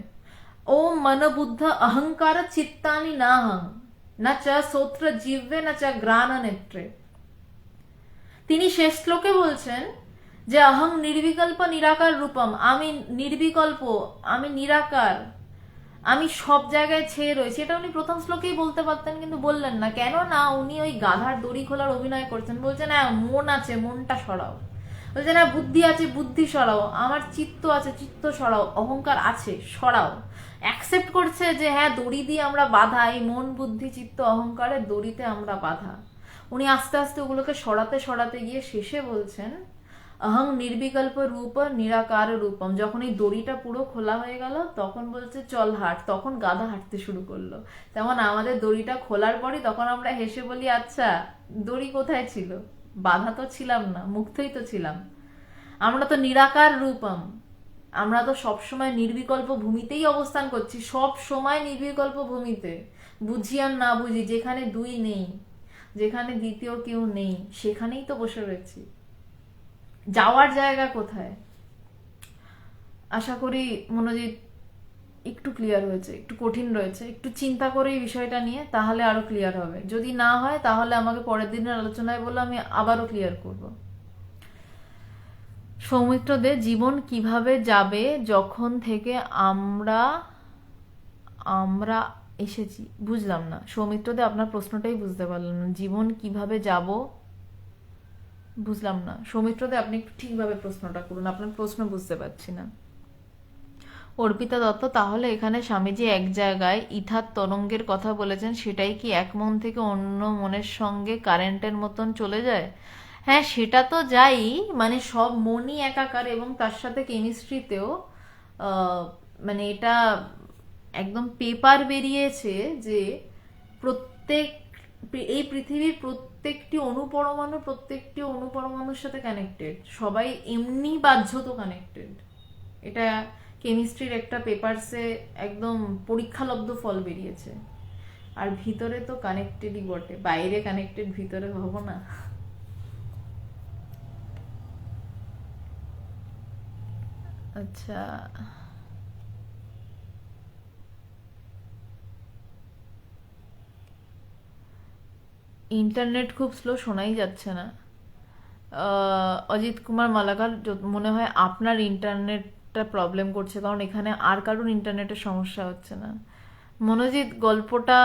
ওম মন বুদ্ধ অহংকার চিত্তানি নাহং, না চ শ্রোত্র জিহ্বে না চ গ্রাণ নেত্রে। তিনি শেষ শ্লোকে বলছেন যে অহং নির্বিকল্প নিরাকার রূপম, আমি নির্বিকল্প, আমি নিরাকার, আমি সব জায়গায় ছেয়ে রয়েছি। এটা উনি প্রথম শ্লোকেই বলতে পারতেন, কিন্তু বললেন না। কেন না, উনি ওই গাধার দড়ি খোলার অভিনয় করছেন। বলছেন হ্যাঁ মন আছে, মনটা সরাও। বলছে না বুদ্ধি আছে, বুদ্ধি সরাও, আমার চিত্ত আছে, চিত্ত সরাও, অহংকার আছে, সরাও। অ্যাকসেপ্ট করছে যে হ্যাঁ দড়ি দিয়ে আমরা বাঁধা, এই মন বুদ্ধি চিত্ত অহংকারের দড়িতে আমরা বাঁধা। উনি আস্তে আস্তে ওগুলোকে সরাতে সরাতে গিয়ে শেষে বলছেন অহং নির্বিকল্প রূপ নিরাকার রূপম। যখন এই দড়িটা পুরো খোলা হয়ে গেল তখন বলছে চল হাঁট, তখন গাধা হাঁটতে শুরু করলো। তেমন আমাদের দড়িটা খোলার পরই তখন আমরা হেসে বলি আচ্ছা দড়ি কোথায় ছিল, বাধা তো ছিলাম না, মুক্তই তো ছিলাম। আমরা তো নিরাকার রূপম, আমরা তো সবসময় নির্বিকল্প ভূমিতেই অবস্থান করছি, সব সময় নির্বিকল্প ভূমিতে, বুঝি আর না বুঝি, যেখানে দুই নেই, যেখানে দ্বিতীয় কেউ নেই, সেখানেই তো বসে রয়েছি। যাওয়ার জায়গা কোথায়? আশা করি মনোজিৎ একটু ক্লিয়ার হয়েছে, একটু কঠিন রয়েছে, একটু চিন্তা করে এই বিষয়টা নিয়ে, তাহলে আরো ক্লিয়ার হবে। যদি না হয় তাহলে আমাকে পরের দিনের আলোচনায় বলে আমি আবারও ক্লিয়ার করব। সৌমিত্র দে, জীবন কিভাবে যাবে যখন থেকে আমরা আমরা এসেছি? বুঝলাম না সৌমিত্র দে, আপনার প্রশ্নটাই বুঝতে পারলাম না। জীবন কিভাবে যাব বুঝলাম না সৌমিত্র দে, আপনি একটু ঠিকভাবে প্রশ্নটা করুন, আপনার প্রশ্ন বুঝতে পারছি না। অর্পিতা দত্ত, তাহলে এখানে স্বামীজি এক জায়গায় ইথার তরঙ্গের কথা বলেছেন, সেটাই কি এক মন থেকে অন্য মনের সঙ্গে কারেন্টের মতন চলে যায়? হ্যাঁ সেটা তো যাই, মানে সব মনই একাকার, এবং তার সাথে কেমিস্ট্রিতেও মানে এটা একদম পেপার বেরিয়েছে যে প্রত্যেক এই পৃথিবীর প্রত্যেকটি অনুপরমাণুর সাথে কানেক্টেড, সবাই এমনি বাহ্যত কানেক্টেড। এটা কেমিস্ট্রির একটা পেপারসে একদম পরীক্ষালব্ধ ফল বেরিয়েছে। আর ভিতরে তো কানেক্টেডই বটে, বাইরে কানেক্টেড, ভিতরে হবো না? আচ্ছা, ইন্টারনেট খুব স্লো, শোনাই যাচ্ছে না। অজিত কুমার মালাকার, মনে হয় আপনার ইন্টারনেটটা প্রবলেম করছে, কারণ এখানে আর কারোর ইন্টারনেটের সমস্যা হচ্ছে না। মনোজিৎ, গল্পটা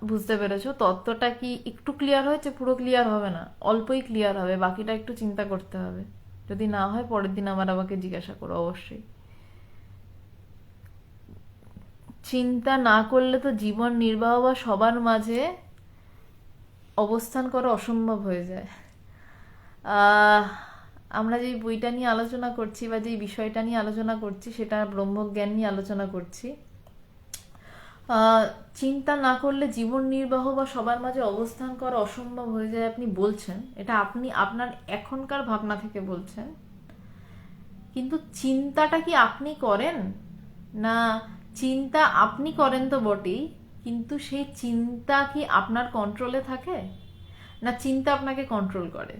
বুঝতে পেরেছো? তত্ত্বটা কি একটু ক্লিয়ার হয়েছে? পুরো ক্লিয়ার হবে না, অল্পই ক্লিয়ার হবে, বাকিটা একটু চিন্তা করতে হবে। যদি না হয় পরের দিন আমার আমাকে জিজ্ঞাসা করো অবশ্যই। চিন্তা না করলে তো জীবন নির্বাহ বা সবার মাঝে অবস্থান করা অসম্ভব হয়ে যায়। আমরা যেই বইটা নিয়ে আলোচনা করছি বা যেই বিষয়টা নিয়ে আলোচনা করছি সেটা ব্রহ্মজ্ঞান নিয়ে আলোচনা করছি। চিন্তা না করলে জীবন নির্বাহ বা সবার মাঝে অবস্থান করা অসম্ভব হয়ে যায় আপনি বলছেন, এটা আপনি আপনার এখনকার ভাবনা থেকে বলছেন, কিন্তু চিন্তাটা কি আপনি করেন? না, চিন্তা আপনি করেন তো বটেই, কিন্তু সেই চিন্তা কি আপনার কন্ট্রোলে থাকে, না চিন্তা আপনাকে কন্ট্রোল করে?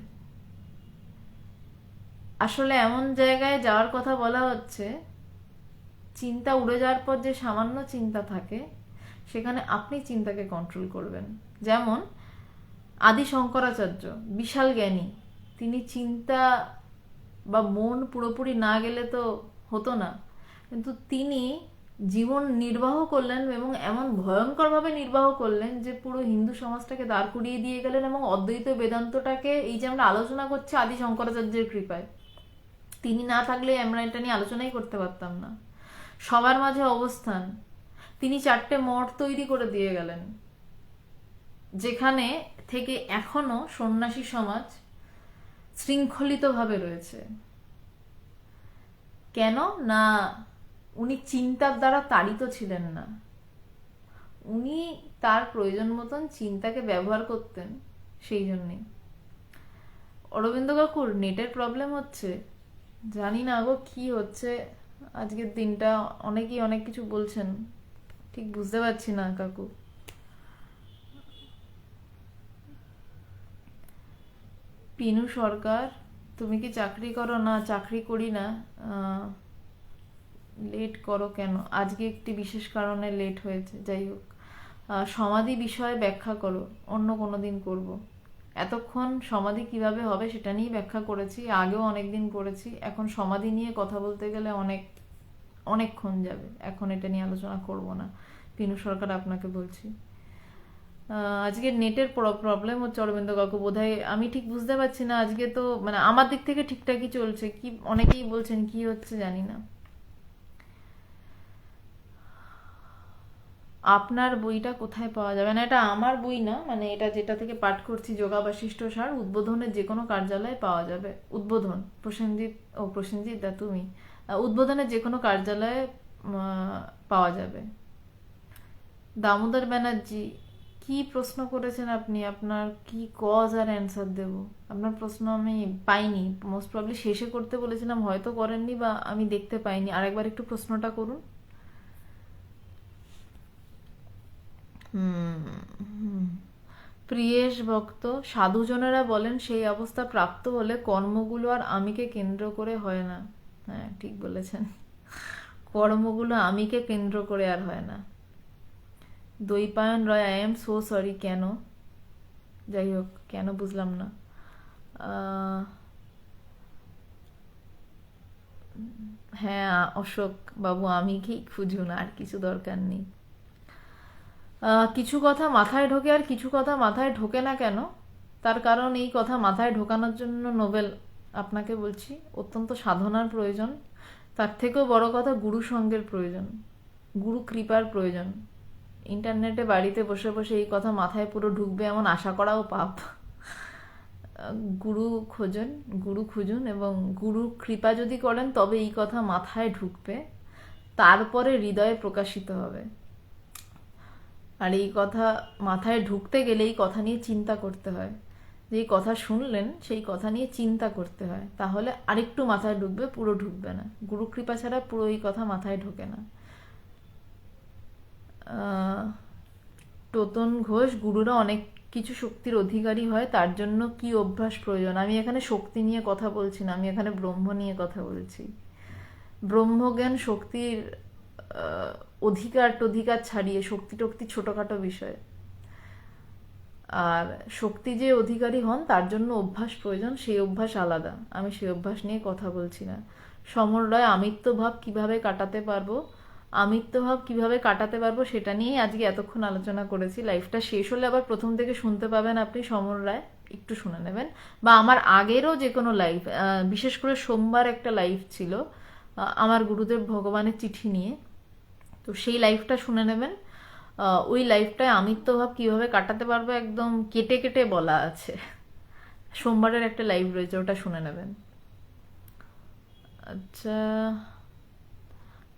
আসলে এমন জায়গায় যাওয়ার কথা বলা হচ্ছে, চিন্তা উড়ে যাওয়ার পর যে সামান্য চিন্তা থাকে সেখানে আপনি চিন্তাকে কন্ট্রোল করবেন। যেমন আদি শঙ্করাচার্য, বিশাল জ্ঞানী, তিনি চিন্তা বা মন পুরোপুরি না গেলে তো হতো না, কিন্তু তিনি জীবন নির্বাহ করলেন এবং এমন ভয়ঙ্করভাবে নির্বাহ করলেন যে পুরো হিন্দু সমাজটাকে দাঁড় করিয়ে দিয়ে গেলেন, এবং অদ্বৈত বেদান্তটাকে এই যে আমরা আলোচনা করছি আদি শঙ্করাচার্যের কৃপায়, তিনি না থাকলে আমরা এটা নিয়ে আলোচনাই করতে পারতাম না। সবার মাঝে অবস্থান, তিনি 4টে মঠ তৈরি করে দিয়ে গেলেন, যেখানে থেকে এখনো সন্ন্যাসী সমাজ শৃঙ্খলিতভাবে রয়েছে। কেন না উনি চিন্তার দ্বারা তাড়িত ছিলেন না, উনি তার প্রয়োজন মতন চিন্তাকে ব্যবহার করতেন, সেই জন্যই। অরবিন্দ কাকুর নেটের প্রবলেম হচ্ছে, জানি না গো কি হচ্ছে আজকের দিনটা, অনেকেই অনেক কিছু বলছেন, ঠিক বুঝতে পারছি না কাকু। পিনু সরকার, তুমি কি চাকরি করো? না, চাকরি করি না। লেট করো কেন? আজকে একটি বিশেষ কারণে লেট হয়েছে, যাই হোক। সমাধি বিষয়ে ব্যাখ্যা করো, অন্য কোনো দিন করব। এতক্ষণ সমাধি কিভাবে হবে সেটা নিয়ে ব্যাখ্যা করেছি, আগেও অনেকদিন করেছি। এখন সমাধি নিয়ে কথা বলতে গেলে অনেকক্ষণ যাবে, এখন এটা নিয়ে আলোচনা করব না। পিনু সরকার আপনাকে বলছি। আজকে নেটের প্রবলেম হচ্ছে অরবিন্দ কাকু বোধহয়, আমি ঠিক বুঝতে পারছি না। আজকে তো মানে আমার দিক থেকে ঠিকঠাকই চলছে, কি অনেকেই বলছেন কি হচ্ছে জানি না। আপনার বইটা কোথায় পাওয়া যাবে? না, এটা আমার বই না, মানে এটা যেটা থেকে পাঠ করছি, যোগা বাশিষ্ঠ সার, উদ্বোধনের যে কোনো কার্যালয়ে পাওয়া যাবে। উদ্বোধন, প্রসেনজিৎ, ও প্রসেনজিৎ দা তুমি, উদ্বোধনের যে কোনো কার্যালয়ে পাওয়া যাবে। দামোদর ব্যানার্জি, কি প্রশ্ন করেছেন আপনি? আপনার কি কজ আর অ্যান্সার দেব? আপনার প্রশ্ন আমি পাইনি, মোস্ট প্রবলি শেষে করতে বলেছিলাম, হয়তো করেননি বা আমি দেখতে পাইনি। আরেকবার একটু প্রশ্নটা করুন। হুম, প্রিয়েশ ভক্ত, সাধুজনেরা বলেন সেই অবস্থা প্রাপ্ত হলে কর্মগুলো আর আমিকে কেন্দ্র করে হয় না। হ্যাঁ, ঠিক বলেছেন, কর্মগুলো আমিকে কেন্দ্র করে আর হয় না। দৈপায়ন রয়, আই এম সো সরি। কেন? যাই হোক, কেন বুঝলাম না। আহ, হ্যাঁ, অশোক বাবু, আমিকেই খুঁজুন, আর কিছু দরকার নেই। কিছু কথা মাথায় ঢোকে আর কিছু কথা মাথায় ঢোকে না কেন? তার কারণ এই কথা মাথায় ঢোকানোর জন্য নোবেল, আপনাকে বলছি, অত্যন্ত সাধনার প্রয়োজন। তার থেকেও বড় কথা, গুরু সঙ্গের প্রয়োজন, গুরু কৃপার প্রয়োজন। ইন্টারনেটে বাড়িতে বসে বসে এই কথা মাথায় পুরো ঢুকবে এমন আশা করাও পাপ। গুরু খোঁজুন, গুরু খুঁজুন, এবং গুরু কৃপা যদি করেন তবে এই কথা মাথায় ঢুকবে, তারপরে হৃদয়ে প্রকাশিত হবে। আর এই কথা মাথায় ঢুকতে গেলে এই কথা নিয়ে চিন্তা করতে হয়। যেই কথা শুনলেন সেই কথা নিয়ে চিন্তা করতে হয়, তাহলে আরেকটু মাথায় ঢুকবে, পুরো ঢুকবে না। গুরু কৃপা ছাড়া পুরো এই কথা মাথায় ঢোকে না। টোতন ঘোষ, গুরুরা অনেক কিছু শক্তির অধিকারী হয়, তার জন্য কি অভ্যাস প্রয়োজন? আমি এখানে শক্তি নিয়ে কথা বলছি না, আমি এখানে ব্রহ্ম নিয়ে কথা বলছি। ব্রহ্মজ্ঞান শক্তির অধিকার টধিকার ছাড়িয়ে, শক্তি টক্তি ছোটখাটো বিষয়। আর শক্তি যে অধিকারী হন তার জন্য অভ্যাস প্রয়োজন, সেই অভ্যাস আলাদা, আমি সেই অভ্যাস নিয়ে কথা বলছি না। সমর রায়, আমিত্বভাব কিভাবে কাটাতে পারবো? আমিত্বভাব কিভাবে কাটাতে পারবো সেটা নিয়েই আজকে এতক্ষণ আলোচনা করেছি। লাইফটা শেষ হলে আবার প্রথম থেকে শুনতে পাবেন আপনি, সমর রায়, একটু শুনে নেবেন। বা আমার আগেরও যে কোনো লাইফ, বিশেষ করে সোমবার একটা লাইফ ছিল আমার গুরুদেব ভগবানের চিঠি নিয়ে, তো সেই লাইফটা শুনে নেবেন। ওই লাইফটায় আমিত্বভাব কিভাবে কাটাতে পারবো একদম কেটে কেটে বলা আছে। সোমবারের একটা লাইভ রয়েছে, ওটা শুনে নেবেন। আচ্ছা,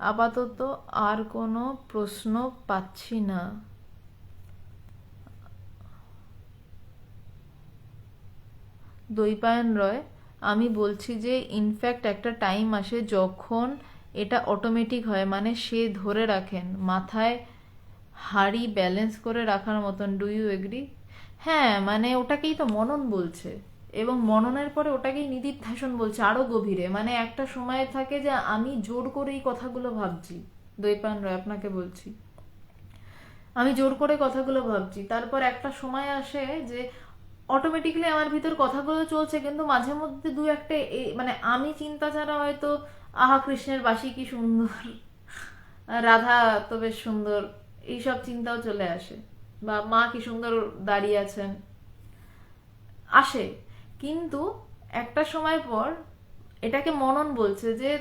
আপাতত আর কোনো প্রশ্ন পাচ্ছি না। দৈপায়ন রয়, আমি বলছি যে ইনফ্যাক্ট একটা টাইম আসে যখন এটা অটোমেটিক হয়, মানে সে ধরে রাখেন মাথায় হাড়ি ব্যালেন্স করে রাখার মতন। Do you agree? হ্যাঁ, মানে ওটাকেই তো মনন বলছে, এবং মননের পরে ওটাকেই নিদিধ্যাসন বলছে আরো গভীরে। মানে একটা সময় থাকে যে আমি জোর করে এই কথাগুলো ভাবছি, দৈপায়ন রয় আপনাকে বলছি, আমি জোর করে কথাগুলো ভাবছি, তারপর একটা সময় আসে যে অটোমেটিক্যালি আমার ভিতর কথাগুলো চলছে, কিন্তু মাঝে মধ্যে দু একটা মানে আমি চিন্তা ছাড়া হয়তো, আহা কৃষ্ণের বাঁশি কি সুন্দর, রাধা তো বেশ সুন্দর, এইসব চিন্তাও চলে আসে, বা মা কি সুন্দর দাঁড়িয়ে আছেন, আসে। কিন্তু একটা সময় পর এটাকে মনন বলছে যে,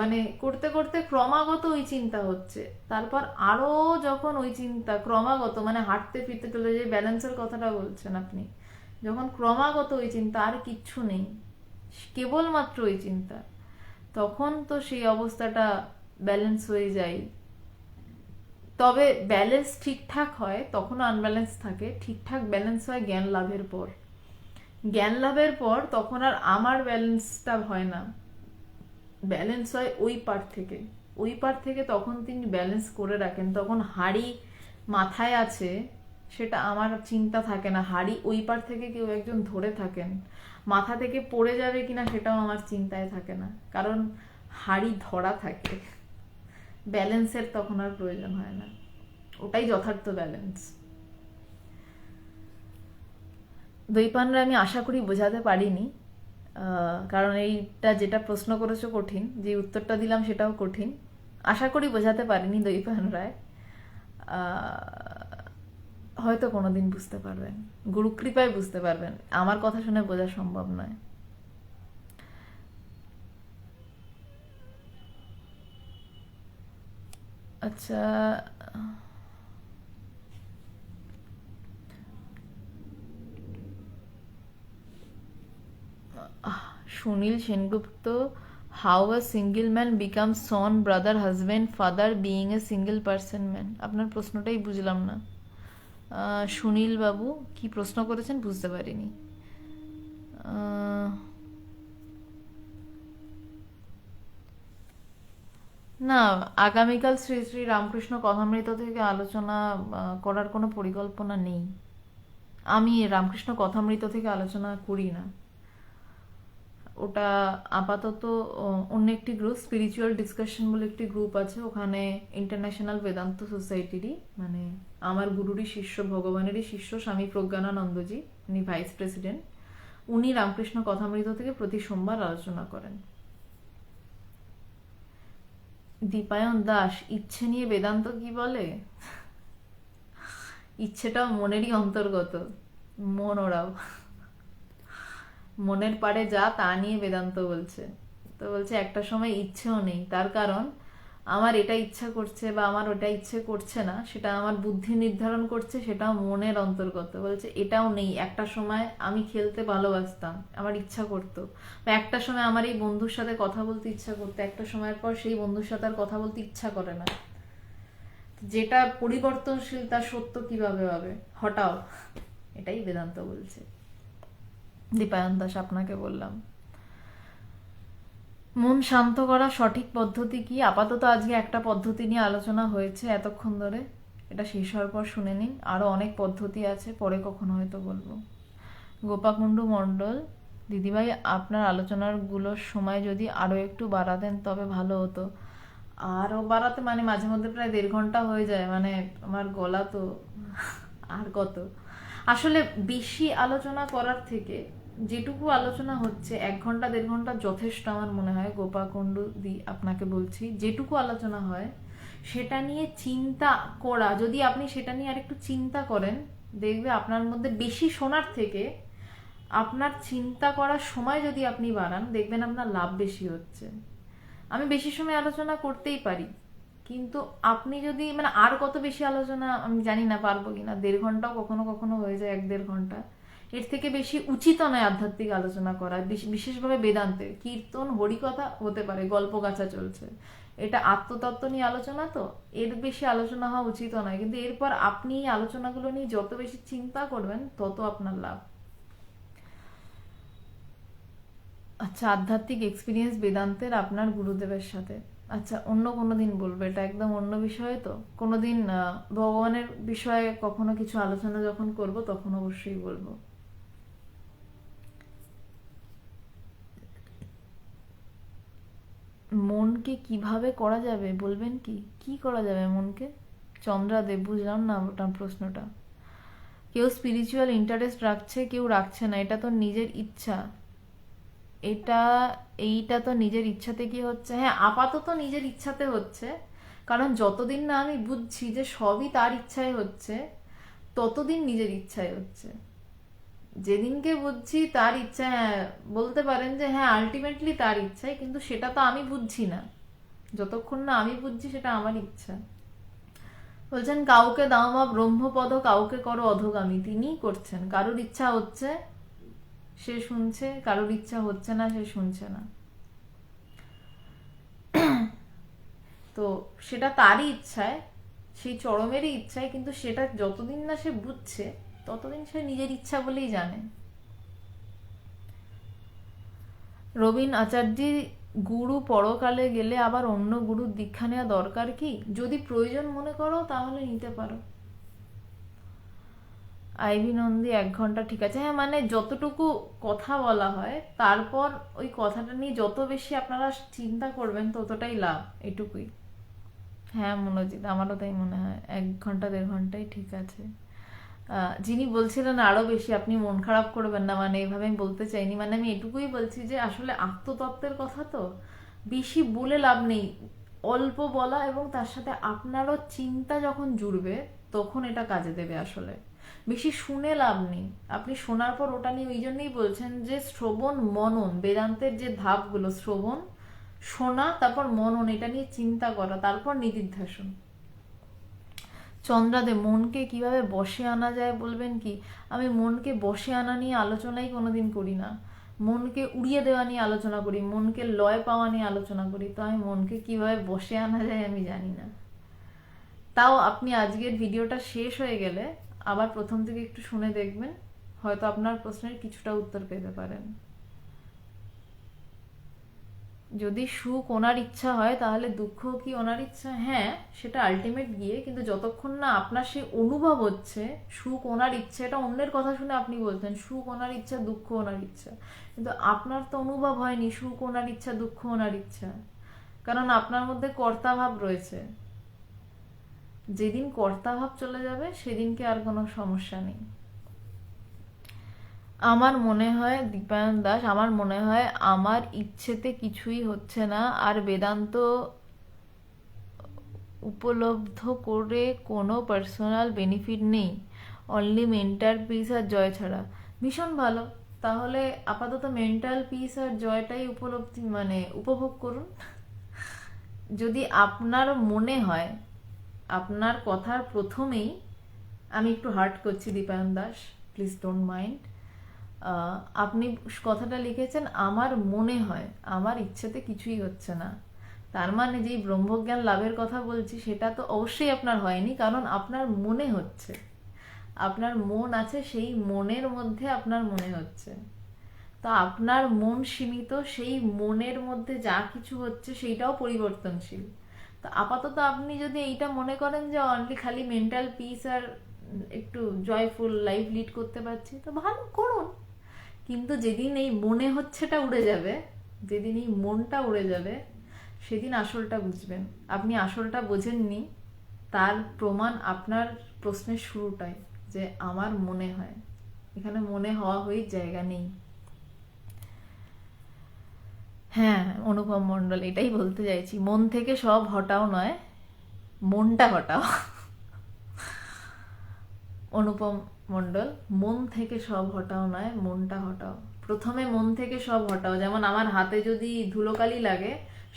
মানে করতে করতে ক্রমাগত ওই চিন্তা হচ্ছে, তারপর আরো যখন ওই চিন্তা ক্রমাগত, মানে হাঁটতে ফিরতে চলে, যে ব্যালেন্সের কথাটা বলছেন আপনি, যখন ক্রমাগত ওই চিন্তা আর কিচ্ছু নেই, কেবলমাত্র ওই চিন্তা, তখন তো সেই অবস্থাটা ব্যালেন্স হয়ে যায়। তবে ব্যালেন্স ঠিকঠাক হয়, তখন আনব্যালেন্স থাকে, ঠিকঠাক ব্যালেন্স হয় জ্ঞান লাভের পর। জ্ঞান লাভের পর তখন আর আমার ব্যালেন্সটা হয় না, ব্যালেন্স হয় ওই পার থেকে। ওই পার থেকে তখন তিনি ব্যালেন্স করে রাখেন, তখন হাড়ি মাথায় আছে সেটা আমার চিন্তা থাকে না, হাড়ি ওই পার থেকে কেউ একজন ধরে থাকেন, মাথা থেকে পড়ে যাবে কিনা সেটাও আমার চিন্তায় থাকে না, কারণ হাড়ি ধরা থাকে। ব্যালেন্সের তখন আর প্রয়োজন হয় না, ওটাই যথার্থ ব্যালেন্স। দৈপানরা, আমি আশা করি বোঝাতে পারিনি, কারণ এইটা যেটা প্রশ্ন করেছো কঠিন, যে উত্তরটা দিলাম সেটাও কঠিন, আশা করি বোঝাতে পারিনি দৈপায়ন রায়। হয়তো কোনোদিন বুঝতে পারবেন, গুরুকৃপায় বুঝতে পারবেন, আমার কথা শুনে বোঝা সম্ভব নয়। আচ্ছা, Sunil Sengupta, how a single man become Son, brother, husband, father, being a single person man. আপনার প্রশ্নটাই বুঝলাম না। সুনীল বাবু কি প্রশ্ন করেছেন বুঝতে পারিনি। আহ, না, আগামীকাল শ্রী শ্রী রামকৃষ্ণ কথামৃত থেকে আলোচনা করার কোনো পরিকল্পনা নেই। আমি রামকৃষ্ণ কথামৃত থেকে আলোচনা করি না, ওটা আপাতত অন্য একটি গ্রুপ, স্পিরিচুয়াল ডিসকাশন বলে একটি গ্রুপ আছে, ওখানে ইন্টারন্যাশনাল বেদান্ত সোসাইটিরই, মানে আমার গুরুরই শিষ্য, ভগবানেরই শিষ্য স্বামী প্রজ্ঞানানন্দজি, উনি ভাইস প্রেসিডেন্ট, উনি রামকৃষ্ণ কথামৃত থেকে প্রতি সোমবার আলোচনা করেন। দীপায়ন দাস, ইচ্ছে নিয়ে বেদান্ত কি বলে? ইচ্ছেটাও মনেরই অন্তর্গত, মন ওরাও মনের পারে যা তা নিয়ে বেদান্ত বলছে। তো বলছে একটা সময় ইচ্ছেও নেই, তার কারণ আমার এটা ইচ্ছা করছে বা আমার ওটা ইচ্ছে করছে না, সেটা আমার বুদ্ধি নির্ধারণ করছে, সেটাও মনের অন্তর্গত। বলছে এটাও নেই, একটা সময় আমি খেলতে ভালোবাসতাম, আমার ইচ্ছা করতো, বা একটা সময় আমার এই বন্ধুর সাথে কথা বলতে ইচ্ছা করতো, একটা সময়ের পর সেই বন্ধুর সাথে আর কথা বলতে ইচ্ছা করে না। যেটা পরিবর্তনশীল তার সত্য কিভাবে হবে, হটাও, এটাই বেদান্ত বলছে। দীপায়ন দাস, আপনাকে বললাম। মন শান্ত করা সঠিক পদ্ধতি কি? আপাতত আজকে একটা পদ্ধতি নিয়ে আলোচনা হয়েছে এতক্ষণ ধরে, এটা শেষ হওয়ার পর শুনে নিন, আরও অনেক পদ্ধতি আছে, পরে কখনো হয়তো বলবো। গোপাকুণ্ডু মণ্ডল, দিদিভাই আপনার আলোচনাগুলোর সময় যদি আরও একটু বাড়াতেন তবে ভালো হতো। আরও বাড়াতে মানে মাঝে মধ্যে প্রায় 1.5 ঘন্টা হয়ে যায়, মানে আমার গলা তো আর কত। আসলে বেশি আলোচনা করার থেকে যেটুকু আলোচনা হচ্ছে 1 ঘন্টা 1.5 ঘন্টা যথেষ্ট আমার মনে হয়। গোপাকুণ্ডু দি, আপনাকে বলছি, যেটুকু আলোচনা হয় সেটা নিয়ে চিন্তা করা, যদি আপনি সেটা নিয়ে আরেকটু চিন্তা করেন, দেখবে আপনার মধ্যে বেশি শোনার থেকে আপনার চিন্তা করার সময় যদি আপনি বাড়ান, দেখবেন আপনার লাভ বেশি হচ্ছে। আমি বেশি সময় আলোচনা করতেই পারি, কিন্তু আপনি যদি মানে আর কত বেশি আলোচনা আমি জানি না পারবো কিনা, 1.5 ঘন্টাও কখনো কখনো হয়ে যায়, 1-1.5 ঘন্টা, এর থেকে বেশি উচিত নয় আধ্যাত্মিক আলোচনা করা, বিশেষভাবে বেদান্তের। কীর্তন হরিকথা হতে পারে, গল্প গাছা চলছে, এটা আত্মতত্ত্ব নিয়ে আলোচনা, তো এর বেশি আলোচনা হওয়া উচিত নয়। কিন্তু এরপর আপনি এই আলোচনাগুলো নিয়ে যত বেশি চিন্তা করবেন তত আপনার লাভ। আচ্ছা, আধ্যাত্মিক এক্সপিরিয়েন্স বেদান্তের আপনার গুরুদেবের সাথে, আচ্ছা অন্য কোনো দিন বলবো, এটা একদম অন্য বিষয়ে। তো কোনোদিন ভগবানের বিষয়ে কখনো কিছু আলোচনা যখন করব তখন অবশ্যই বলবো। মনকে কিভাবে করা যাবে বলবেন কি? কি করা যাবে মনকে? চন্দ্রা দেব, বুঝলাম না ওটা প্রশ্নটা। কেউ স্পিরিচুয়াল ইন্টারেস্ট রাখছে, কেউ রাখছে না, এটা তো নিজের ইচ্ছা। এটা এইটা তো নিজের ইচ্ছাতে কি হচ্ছে? হ্যাঁ, আপাতত নিজের ইচ্ছাতে হচ্ছে, কারণ যতদিন না আমি বুঝছি যে সবই তার ইচ্ছায় হচ্ছে, ততদিন নিজের ইচ্ছায় হচ্ছে। যেদিনকে বুঝছি তার ইচ্ছা, হ্যাঁ বলতে পারেন যে হ্যাঁ আলটিমেটলি তার ইচ্ছায়, কিন্তু সেটা তো আমি বুঝছি না। যতক্ষণ না আমি বুঝছি সেটা আমার ইচ্ছা। বলছেন কাউকে দাও মা ব্রহ্মপদ, কাউকে করো অধোগামী, তিনিই করছেন। কারোর ইচ্ছা হচ্ছে সে শুনছে, কারোর ইচ্ছা হচ্ছে না সে শুনছে না। তো সেটা তারই ইচ্ছায়, সেই চরমেরই ইচ্ছায়, কিন্তু সেটা যতদিন না সে বুঝছে ততদিন সে নিজের ইচ্ছা বলেই জানে। রবীন আচার্যি, গুরু পরকালে গেলে আবার অন্য গুরুর দীক্ষা নেওয়া দরকার কি? যদি প্রয়োজন মনে করো তাহলে নিতে পারো। আইভি নন্দী, 1 ঘন্টা ঠিক আছে। হ্যাঁ, মানে যতটুকু কথা বলা হয় তারপর ওই কথাটা নিয়ে যত বেশি আপনারা চিন্তা করবেন ততটাই লাভ, এটুকুই। হ্যাঁ মনোজিৎ, আমারও তাই মনে হয়, 1 ঘন্টা 1.5 ঘন্টাই ঠিক আছে। যিনি বলছিলেন আরো বেশি, আপনি মন খারাপ করবেন না, মানে এভাবে আমি বলতে চাইনি, মানে আমি এটুকুই বলছি যে আসলে আত্মতত্ত্বের কথা তো বেশি বলে লাভ নেই, অল্প বলা, এবং তার সাথে আপনারও চিন্তা যখন জুড়বে তখন এটা কাজে দেবে। আসলে বেশি শুনে লাভ নেই, আপনি শোনার পর ওটা নিয়ে ওই জন্যই বলছেন যে শ্রবণ মনন, বেদান্তের যে ধাপগুলো, শ্রবণ, শোনা, তারপর মনন, এটা নিয়ে চিন্তা করা, তারপর নিদিধ্যাসন। চন্দ্রাদে মনকে কিভাবে বশে আনা যায় বলবেন কি? আমি মনকে বশে আনা নিয়ে আলোচনাই কোনোদিন করি না, মনকে উড়িয়ে দেওয়া নিয়ে আলোচনা করি, মনকে লয় পাওয়া নিয়ে আলোচনা করি। তো আমি মনকে কিভাবে বশে আনা যায় আমি জানি না। তাও আপনি আজকের ভিডিওটা শেষ হয়ে গেলে আবার প্রথম থেকে একটু শুনে দেখবেন, হয়তো আপনার প্রশ্নের কিছুটা উত্তর পেতে পারেন। যদি সুখ ওনার ইচ্ছা হয় তাহলে দুঃখ কি ওনার ইচ্ছা? হ্যাঁ, সেটা আলটিমেট গিয়ে, কিন্তু যতক্ষণ না আপনার সেই অনুভব হচ্ছে সুখ ওনার ইচ্ছা, এটা অন্যের কথা শুনে আপনি বলছেন সুখ ওনার ইচ্ছা, দুঃখ ওনার ইচ্ছা, কিন্তু আপনার তো অনুভব হয়নি সুখ ওনার ইচ্ছা, দুঃখ ওনার ইচ্ছা, কারণ আপনার মধ্যে কর্তাভাব রয়েছে। যেদিন কর্তাভাব চলে যাবে সেদিনকে আর কোনো সমস্যা নেই। আমার মনে হয়, দীপায়ন দাস, আমার মনে হয় আমার ইচ্ছেতে কিছুই হচ্ছে না, আর বেদান্ত উপলব্ধ করে কোনো পার্সোনাল বেনিফিট নেই, অনলি মেন্টাল পিস আর জয় ছাড়া। ভীষণ ভালো, তাহলে আপাতত মেন্টাল পিস আর জয়টাই উপলব্ধি মানে উপভোগ করুন। যদি আপনার মনে হয়, আপনার কথার প্রথমেই আমি একটু হার্ট করছি Dipayan Das, please don't mind, আপনি কথাটা লিখেছেন আমার মনে হয়, আমার ইচ্ছেতে কিছুই হচ্ছে না, তার মানে যেই ব্রহ্মজ্ঞান লাভের কথা বলছি সেটা তো অবশ্যই আপনার হয়নি, কারণ আপনার মনে হচ্ছে, আপনার মন আছে, সেই মনের মধ্যে আপনার মনে হচ্ছে। তো আপনার মন সীমিত, সেই মনের মধ্যে যা কিছু হচ্ছে সেইটাও পরিবর্তনশীল। তো আপাতত আপনি যদি এইটা মনে করেন যে অনলি খালি মেন্টাল পিস আর একটু জয়ফুল লাইফ লিড করতে পারছি, তো ভালো করুন, কিন্তু যেদিন এই মনে হচ্ছেটা উড়ে যাবে, যেদিন এই মনটা উড়ে যাবে, সেদিন আসলটা বুঝবেন। আপনি আসলটা বোঝেননি, তার প্রমাণ আপনার প্রশ্নের শুরুটাই, যে আমার মনে হয়। এখানে মনে হওয়া হয়ে জায়গা নেই। হ্যাঁ, অনুপম মণ্ডল, এটাই বলতে চাইছি, মন থেকে সব হটাও নয়, মনটা হটাও। অনুপম মণ্ডল, মন থেকে সব হটাও নয়, মনটা হটাও। প্রথমে মন থেকে সব হটাও, যেমন আমার হাতে যদি ধুলোকালি লাগে,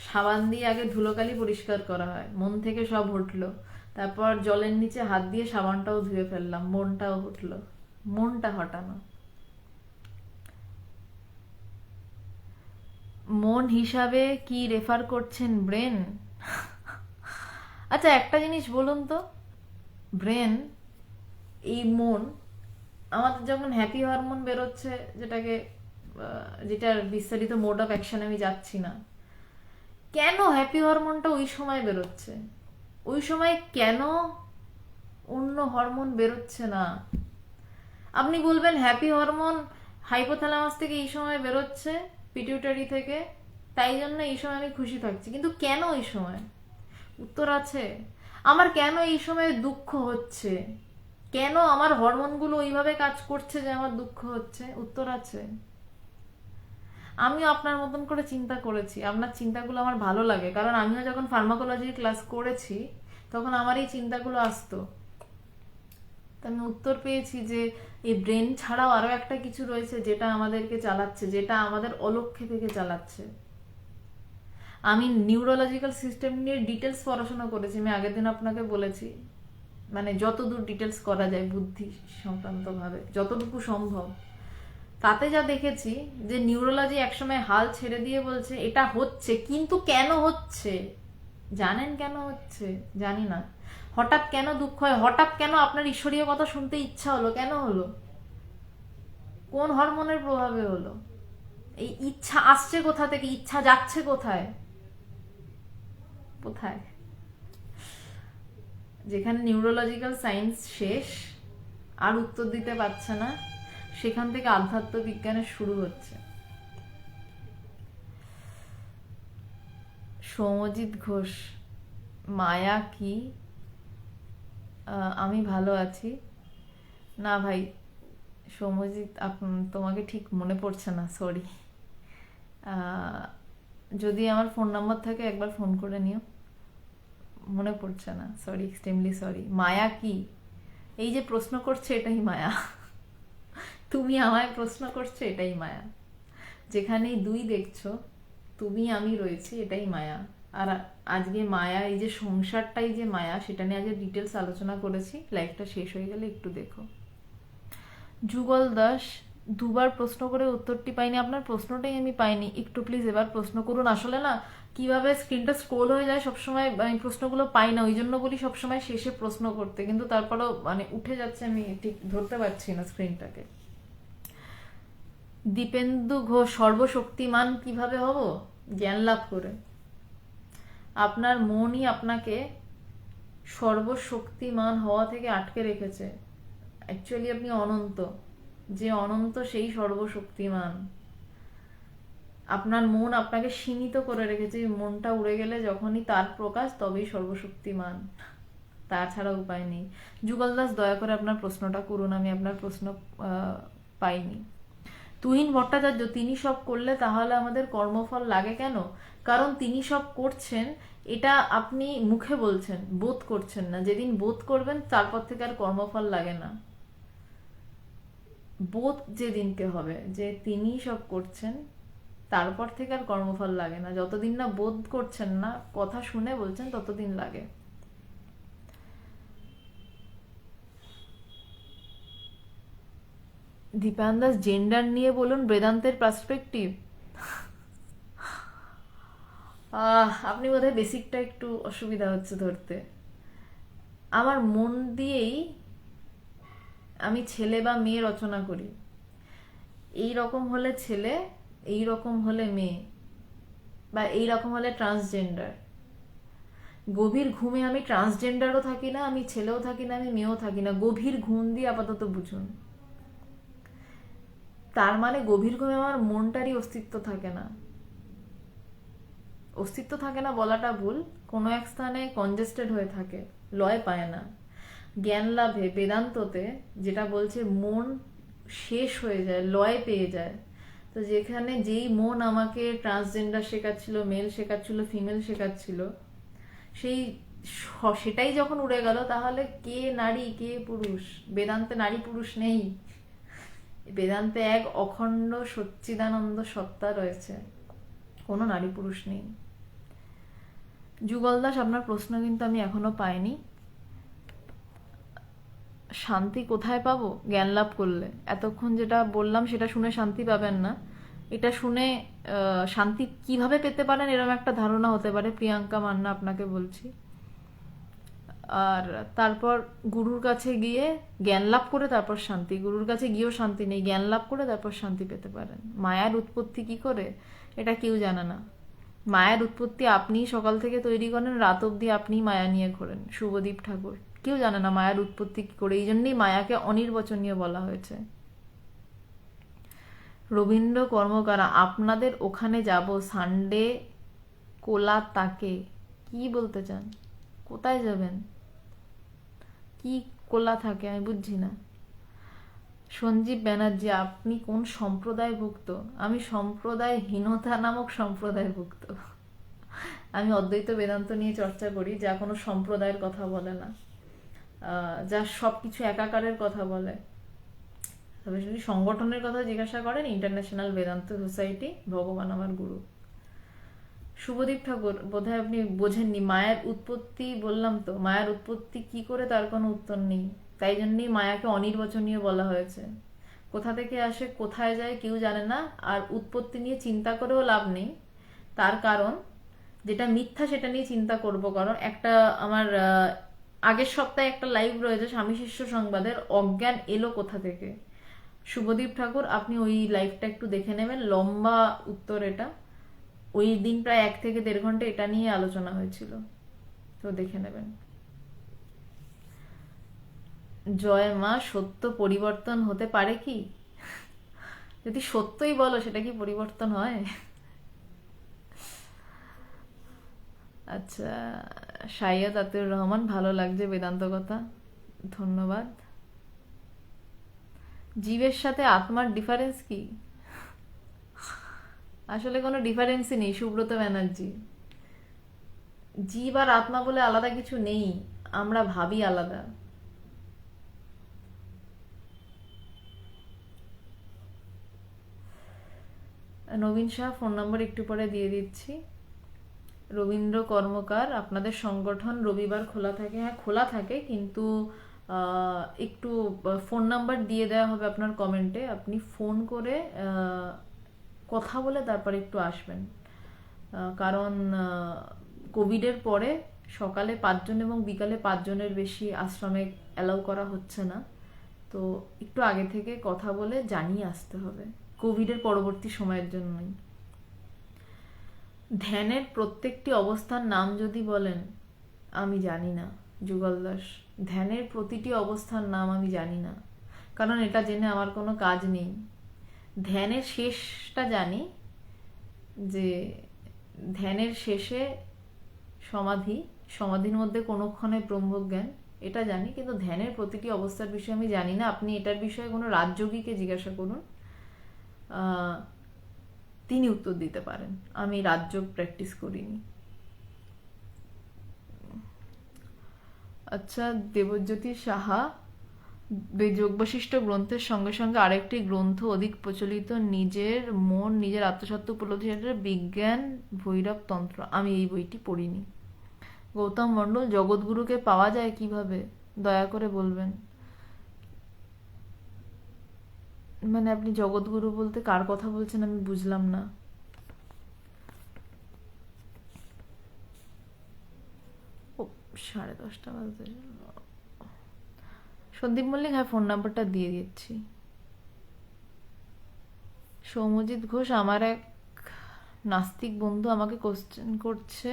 সাবান দিয়ে আগে ধুলোকালি পরিষ্কার করা হয়, মন থেকে সব হটলো, তারপর জলের নিচে হাত দিয়ে সাবানটাও ধুয়ে ফেললাম, মনটাও হটলো। মনটা হটানো। মন হিসাবে কি রেফার করছেন ব্রেন? আচ্ছা একটা জিনিস বলুন তো, ব্রেন, এই মন, আমাদের যখন হ্যাপি হরমোন বেরোচ্ছে, যেটার বিস্তারিত মোড অফ অ্যাকশন আমি যাচ্ছি না, কেন হ্যাপি হরমোনটা ওই সময় বেরোচ্ছে? ওই সময় কেন অন্য হরমোন বেরোচ্ছে না? আপনি বলবেন হ্যাপি হরমোন হাইপোথ্যালামাস থেকে এই সময় বেরোচ্ছে, পিটিউটারি থেকে, তাই জন্য এই সময় আমি খুশি থাকছি, কিন্তু কেন এই সময়? উত্তর আছে। আমার কেন এই সময় দুঃখ হচ্ছে, কেন আমার হরমোনগুলো ওইভাবে কাজ করছে যে আমার দুঃখ হচ্ছে? উত্তর আছে। আমিও আপনার মতন করে চিন্তা করেছি, আপনার চিন্তাগুলো আমার ভালো লাগে, কারণ আমিও যখন ফার্মাকোলজির ক্লাস করেছি তখন আমার এই চিন্তাগুলো আসতো। তো আমি উত্তর পেয়েছি যে এই ব্রেন ছাড়াও আরো একটা কিছু রয়েছে যেটা আমাদেরকে চালাচ্ছে, যেটা আমাদের অলক্ষ্যে থেকে চালাচ্ছে। আমি নিউরোলজিক্যাল সিস্টেম নিয়ে ডিটেলস পড়াশোনা করেছি, আমি আগের দিন আপনাকে বলেছি, মানে যতদূর ডিটেলস করা যায় বুদ্ধি সংক্রান্ত ভাবে, যতটুকু সম্ভব। তাতে যা দেখেছি যে নিউরোলজি একসময় হাল ছেড়ে দিয়ে বলছে এটা হচ্ছে, কিন্তু কেন হচ্ছে জানেন? কেন হচ্ছে জানি না। হঠাৎ কেন দুঃখ হয়, হঠাৎ কেন আপনার ঈশ্বরীয় কথা শুনতে ইচ্ছা হলো, কেন হলো? কোন হরমোনের প্রভাবে হলো? এই ইচ্ছা আসছে কোথা থেকে, ইচ্ছা যাচ্ছে কোথায়? কোথায়? যেখানে নিউরোলজিক্যাল সায়েন্স শেষ, আর উত্তর দিতে পারছে না, সেখান থেকে আধ্যাত্ম বিজ্ঞানের শুরু হচ্ছে। সৌমজিৎ ঘোষ, মায়া কি? আমি ভালো আছি। না ভাই সৌমজিৎ, তোমাকে ঠিক মনে পড়ছে না, সরি। যদি আমার ফোন নাম্বার থাকে একবার ফোন করে নিও, মনে পড়ছে না, সরি, এক্সট্রিমলি সরি। মায়া কি? এই যে প্রশ্ন করছে এটাই মায়া, তুমি আমায় প্রশ্ন করছো এটাই মায়া। যেখানেই দুই দেখছো, তুমি আমি রয়েছি, এটাই মায়া। আর আজকে মায়া, এই যে সংসারটাই যে মায়া, সেটা নিয়ে আজকে ডিটেলস আলোচনা করেছি। লাইফটা শেষ হয়ে গেলে একটু দেখো। যুগল দাস, দুবার প্রশ্ন করে উত্তরটি পাইনি। আপনার প্রশ্নটাই আমি পাইনি, একটু প্লিজ এবার প্রশ্ন করুন। আসলে না কিভাবে স্ক্রিনটা স্ক্রোল হয়ে যায় সবসময়, আমি প্রশ্নগুলো পাই না, ওই জন্য বলি সবসময় শেষে প্রশ্ন করতে, কিন্তু তারপরেও মানে উঠে যাচ্ছে, আমি ঠিক ধরতে পারছি না স্ক্রিনটাকে। দীপেন্দু ঘোষ, সর্বশক্তিমান কিভাবে হব? জ্ঞান লাভ করে। আপনার মনই আপনাকে সর্বশক্তিমান হওয়া থেকে আটকে রেখেছে। অ্যাকচুয়ালি আপনি অনন্ত, যে অনন্ত সেই সর্বশক্তিমান। আপনার মন আপনাকে সীমিত করে রেখেছে, মনটা উড়ে গেলে যখনই তার প্রকাশ, তবেই সর্বশক্তিমান, তাছাড়া উপায় নেই। যুগল দাস, দয়া করে আপনার প্রশ্নটা করুন, আমি আপনার প্রশ্ন পাইনি। তুহিন ভট্টাচার্য, তিনি সব করলে তাহলে আমাদের কর্মফল লাগে কেন? কারণ তিনি সব করছেন, এটা আপনি মুখে বলছেন, বোধ করছেন না। যেদিন বোধ করবেন তারপর থেকে আর কর্মফল লাগে না। বোধ যেদিনকে হবে যে তিনি সব করছেন, তারপর থেকে আর কর্মফল লাগে না। যতদিন না বোধ করছেন না, কথা শুনে বলছেন, ততদিন লাগে। দীপায়ন দাস, জেন্ডার নিয়ে বলুন বেদান্তের পার্সপেক্টিভ। আপনি বোধহয় বেসিকটা একটু অসুবিধা হচ্ছে ধরতে। আমার মন দিয়েই আমি ছেলে বা মেয়ে রচনা করি। এই রকম হলে ছেলে, এই রকম হলে মেয়ে, বা এই রকম হলে ট্রান্সজেন্ডার। গভীর ঘুমে আমি ট্রান্সজেন্ডারও থাকি না, আমি ছেলেও থাকি না, আমি মেয়েও থাকি না। গভীর ঘুম দিয়ে আপাতত বুঝুন। তার মানে গভীর ঘুমে আমার মনটারই অস্তিত্ব থাকে না। অস্তিত্ব থাকে না বলাটা ভুল, কোনো এক স্থানে কনজেস্টেড হয়ে থাকে, লয় পায় না। জ্ঞান লাভে বেদান্ততে যেটা বলছে, মন শেষ হয়ে যায়, লয় পেয়ে যায়। তো যেখানে যেই মন আমাকে ট্রান্সজেন্ডার শেখাচ্ছিল, মেল শেখাচ্ছিল, ফিমেল শেখাচ্ছিল, সেই সেটাই যখন উড়ে গেল, তাহলে কে নারী কে পুরুষ? বেদান্তে নারী পুরুষ নেই। বেদান্তে এক অখণ্ড সচ্চিদানন্দ সত্তা রয়েছে, কোনো নারী পুরুষ নেই। যুগল দাস, আপনার প্রশ্ন কিন্তু আমি এখনো পাইনি। শান্তি কোথায় পাবো জ্ঞান লাভ করলে? এতক্ষণ যেটা বললাম সেটা শুনে শান্তি পাবেন না। এটা শুনে শান্তি কিভাবে পেতে পারেন এরকম একটা ধারণা হতে পারে। প্রিয়াঙ্কা মান্না, আপনাকে বলছি। আর তারপর গুরুর কাছে গিয়ে জ্ঞান লাভ করে তারপর শান্তি। গুরুর কাছে গিয়েও শান্তি নেই, জ্ঞান লাভ করে তারপর শান্তি পেতে পারেন। মায়ার উৎপত্তি কি করে এটা কেউ জানে না। মায়ার উৎপত্তি আপনি সকাল থেকে তৈরি করেন, রাত অব্দি আপনি মায়া নিয়ে ঘোরেন। শুভদীপ ঠাকুর, কেউ জানে না মায়ার উৎপত্তি কি করে। এই জন্যই মায়াকে অনির্বচনীয় বলা হয়েছে। রবীন্দ্র কর্মকারা, আপনাদের ওখানে যাব সানডে কোলা তাকে। কি বলতে চান? কোথায় যাবেন? কি কোলা থাকে আমি বুঝছি না। সঞ্জীব ব্যানার্জি, আপনি কোন সম্প্রদায়ভুক্ত? আমি সম্প্রদায়হীনতা নামক সম্প্রদায়ভুক্ত। আমি অদ্বৈত বেদান্ত নিয়ে চর্চা করি, যা কোনো সম্প্রদায়ের কথা বলে না, যা সবকিছু একাকারের কথা বলে। তবে যদি সংগঠনের কথা জিজ্ঞাসা করেন, ইন্টারন্যাশনাল বেদান্ত সোসাইটি, ভগবান আমার গুরু। শুভদীপ ঠাকুর, বোধহয় আপনি বোঝেননি। মায়ের উৎপত্তি বললাম তো, মায়ের উৎপত্তি কি করে তার কোনো উত্তর নেই। তাই জন্যই মায়াকে অনির্বচনীয় বলা হয়েছে। কোথা থেকে আসে, কোথায় যায় কেউ জানে না। আর উৎপত্তি নিয়ে চিন্তা করেও লাভ নেই, তার কারণ যেটা মিথ্যা সেটা নিয়ে চিন্তা করব। কারণ একটা আমার আগের সপ্তাহে একটা লাইভ রয়েছে স্বামী শিষ্য সংবাদের, অজ্ঞান এলো কোথা থেকে। শুভদীপ ঠাকুর, আপনি ওই লাইভটা একটু দেখে নেবেন, লম্বা উত্তর এটা। ওই দিন প্রায় 1 থেকে 1.5 ঘন্টা এটা নিয়ে আলোচনা হয়েছিল, তো দেখে নেবেন। জয় মা, সত্য পরিবর্তন হতে পারে কি? যদি সত্যই বলো, সেটা কি পরিবর্তন হয়? আচ্ছা, সাইয়দ আতিউর রহমান, ভালো লাগছে বেদান্ত কথা, ধন্যবাদ। জীবের সাথে আত্মার ডিফারেন্স কি? আসলে কোনো ডিফারেন্সই নেই সুব্রত ব্যানার্জি। জীব আর আত্মা বলে আলাদা কিছু নেই, আমরা ভাবি আলাদা। নবীন শাহ ফোন নাম্বার একটু পরে দিয়ে দিচ্ছি। রবীন্দ্র কর্মকার, আপনাদের সংগঠন রবিবার খোলা থাকে? হ্যাঁ, খোলা থাকে, কিন্তু একটু ফোন নাম্বার দিয়ে দেওয়া হবে আপনার কমেন্টে। আপনি ফোন করে কথা বলে তারপরে একটু আসবেন, কারণ কোভিডের পরে সকালে 5 জন এবং বিকালে 5 জনের বেশি আশ্রমে অ্যালাউ করা হচ্ছে না। তো একটু আগে থেকে কথা বলে জানিয়ে আসতে হবে, কোভিডের পরবর্তী সময়ের জন্যই। ধ্যানের প্রত্যেকটি অবস্থার নাম যদি বলেন, আমি জানি না যুগল দাস। ধ্যানের প্রতিটি অবস্থার নাম আমি জানি না, কারণ এটা জেনে আমার কোনো কাজ নেই। ধ্যানের শেষটা জানি, যে ধ্যানের শেষে সমাধি, সমাধির মধ্যে কোনোক্ষণে ব্রহ্মজ্ঞান, এটা জানি, কিন্তু ধ্যানের প্রতিটি অবস্থার বিষয়ে আমি জানি না। আপনি এটার বিষয়ে কোনো রাজযোগীকে জিজ্ঞাসা করুন, তিনি উত্তর দিতে পারেন। আমি রাজযোগ প্র্যাকটিস করিনি। আচ্ছা, দেবজ্যোতি সাহা, যোগ বশিষ্ঠ গ্রন্থের সঙ্গে সঙ্গে আরেকটি গ্রন্থ অধিক প্রচলিত, নিজের মন নিজের আত্মসত্ত্ব উপলব্ধি, বিজ্ঞান ভৈরব তন্ত্র। আমি এই বইটি পড়িনি। গৌতম মণ্ডল, জগৎগুরুকে পাওয়া যায় কিভাবে, দয়া করে বলবেন। মানে আপনি জগৎগুরু বলতে কার কথা বলছেন আমি বুঝলাম না। ও, 10:30 বাজে। সন্দীপ মল্লিক, হ্যাঁ ফোন নাম্বারটা দিয়ে দিচ্ছি। সৌম্যজিৎ ঘোষ, আমার এক নাস্তিক বন্ধু আমাকে কোশ্চেন করছে,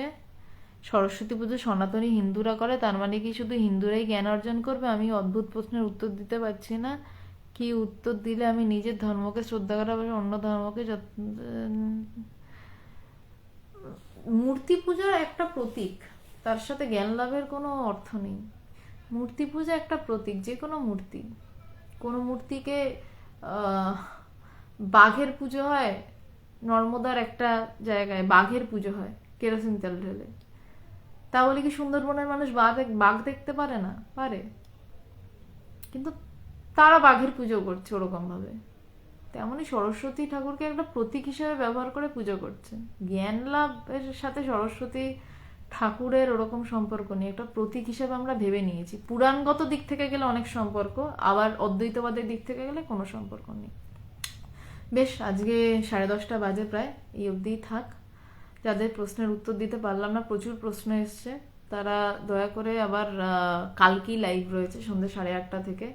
সরস্বতী পুজো সনাতনী হিন্দুরা করে, তার মানে কি শুধু হিন্দুরাই জ্ঞান অর্জন করবে? আমি অদ্ভুত প্রশ্নের উত্তর দিতে পারছি না। কি উত্তর দিলে আমি নিজের ধর্মকে শ্রদ্ধা করা অন্য ধর্মকে মূর্তি পূজা একটা প্রতীক, তার সাথে জ্ঞান লাভের কোনো অর্থ নেই। মূর্তি পূজা একটা প্রতীক, যে কোনো মূর্তি। কোনো মূর্তিকে বাঘের পুজো হয়, নর্মদার একটা জায়গায় বাঘের পুজো হয় কেরোসিন তেল ঢেলে, তা বলে কি সুন্দরবনের মানুষ বাঘ দেখতে পারে না? পারে, কিন্তু তারা বাঘের পুজো করছে ওরকম ভাবে। তেমনই সরস্বতী ঠাকুরকে একটা প্রতীক হিসেবে ব্যবহার করে পুজো করছে। জ্ঞান লাভের সাথে সরস্বতী ঠাকুরের ওরকম সম্পর্ক নেই, একটা প্রতীক হিসেবে আমরা ভেবে নিয়েছি। পুরাণগত দিক থেকে গেলে অনেক সম্পর্ক, আবার অদ্বৈতবাদের দিক থেকে গেলে কোনো সম্পর্ক নেই। বেশ, আজকে 10:30 বাজে প্রায়, এই অবধিই থাক। যাদের প্রশ্নের উত্তর দিতে পারলাম না, প্রচুর প্রশ্ন এসছে, তারা দয়া করে আবার কালকেই লাইভ রয়েছে সন্ধ্যে 8:30 থেকে।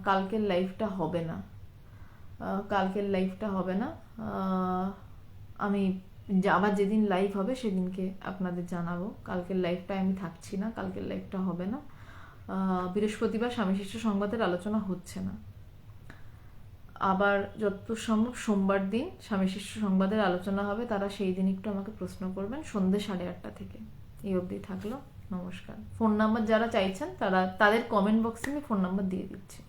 কালকের লাইভটা হবে না, আমি আবার যেদিন লাইভ হবে সেদিনকে আপনাদের জানাবো। কালকের লাইভটায় আমি থাকছি না, কালকের লাইভটা হবে না। বৃহস্পতিবার স্বামী শিষ্য সংবাদের আলোচনা হচ্ছে না। আবার যত সম্ভব সোমবার দিন স্বামী শিষ্য সংবাদের আলোচনা হবে, তারা সেই দিন একটু আমাকে প্রশ্ন করবেন সন্ধ্যে 8:30 থেকে। এই অবধি থাকলো, নমস্কার। ফোন নাম্বার যারা চাইছেন তাদের কমেন্ট বক্সে আমি ফোন নাম্বার দিয়ে দিচ্ছি।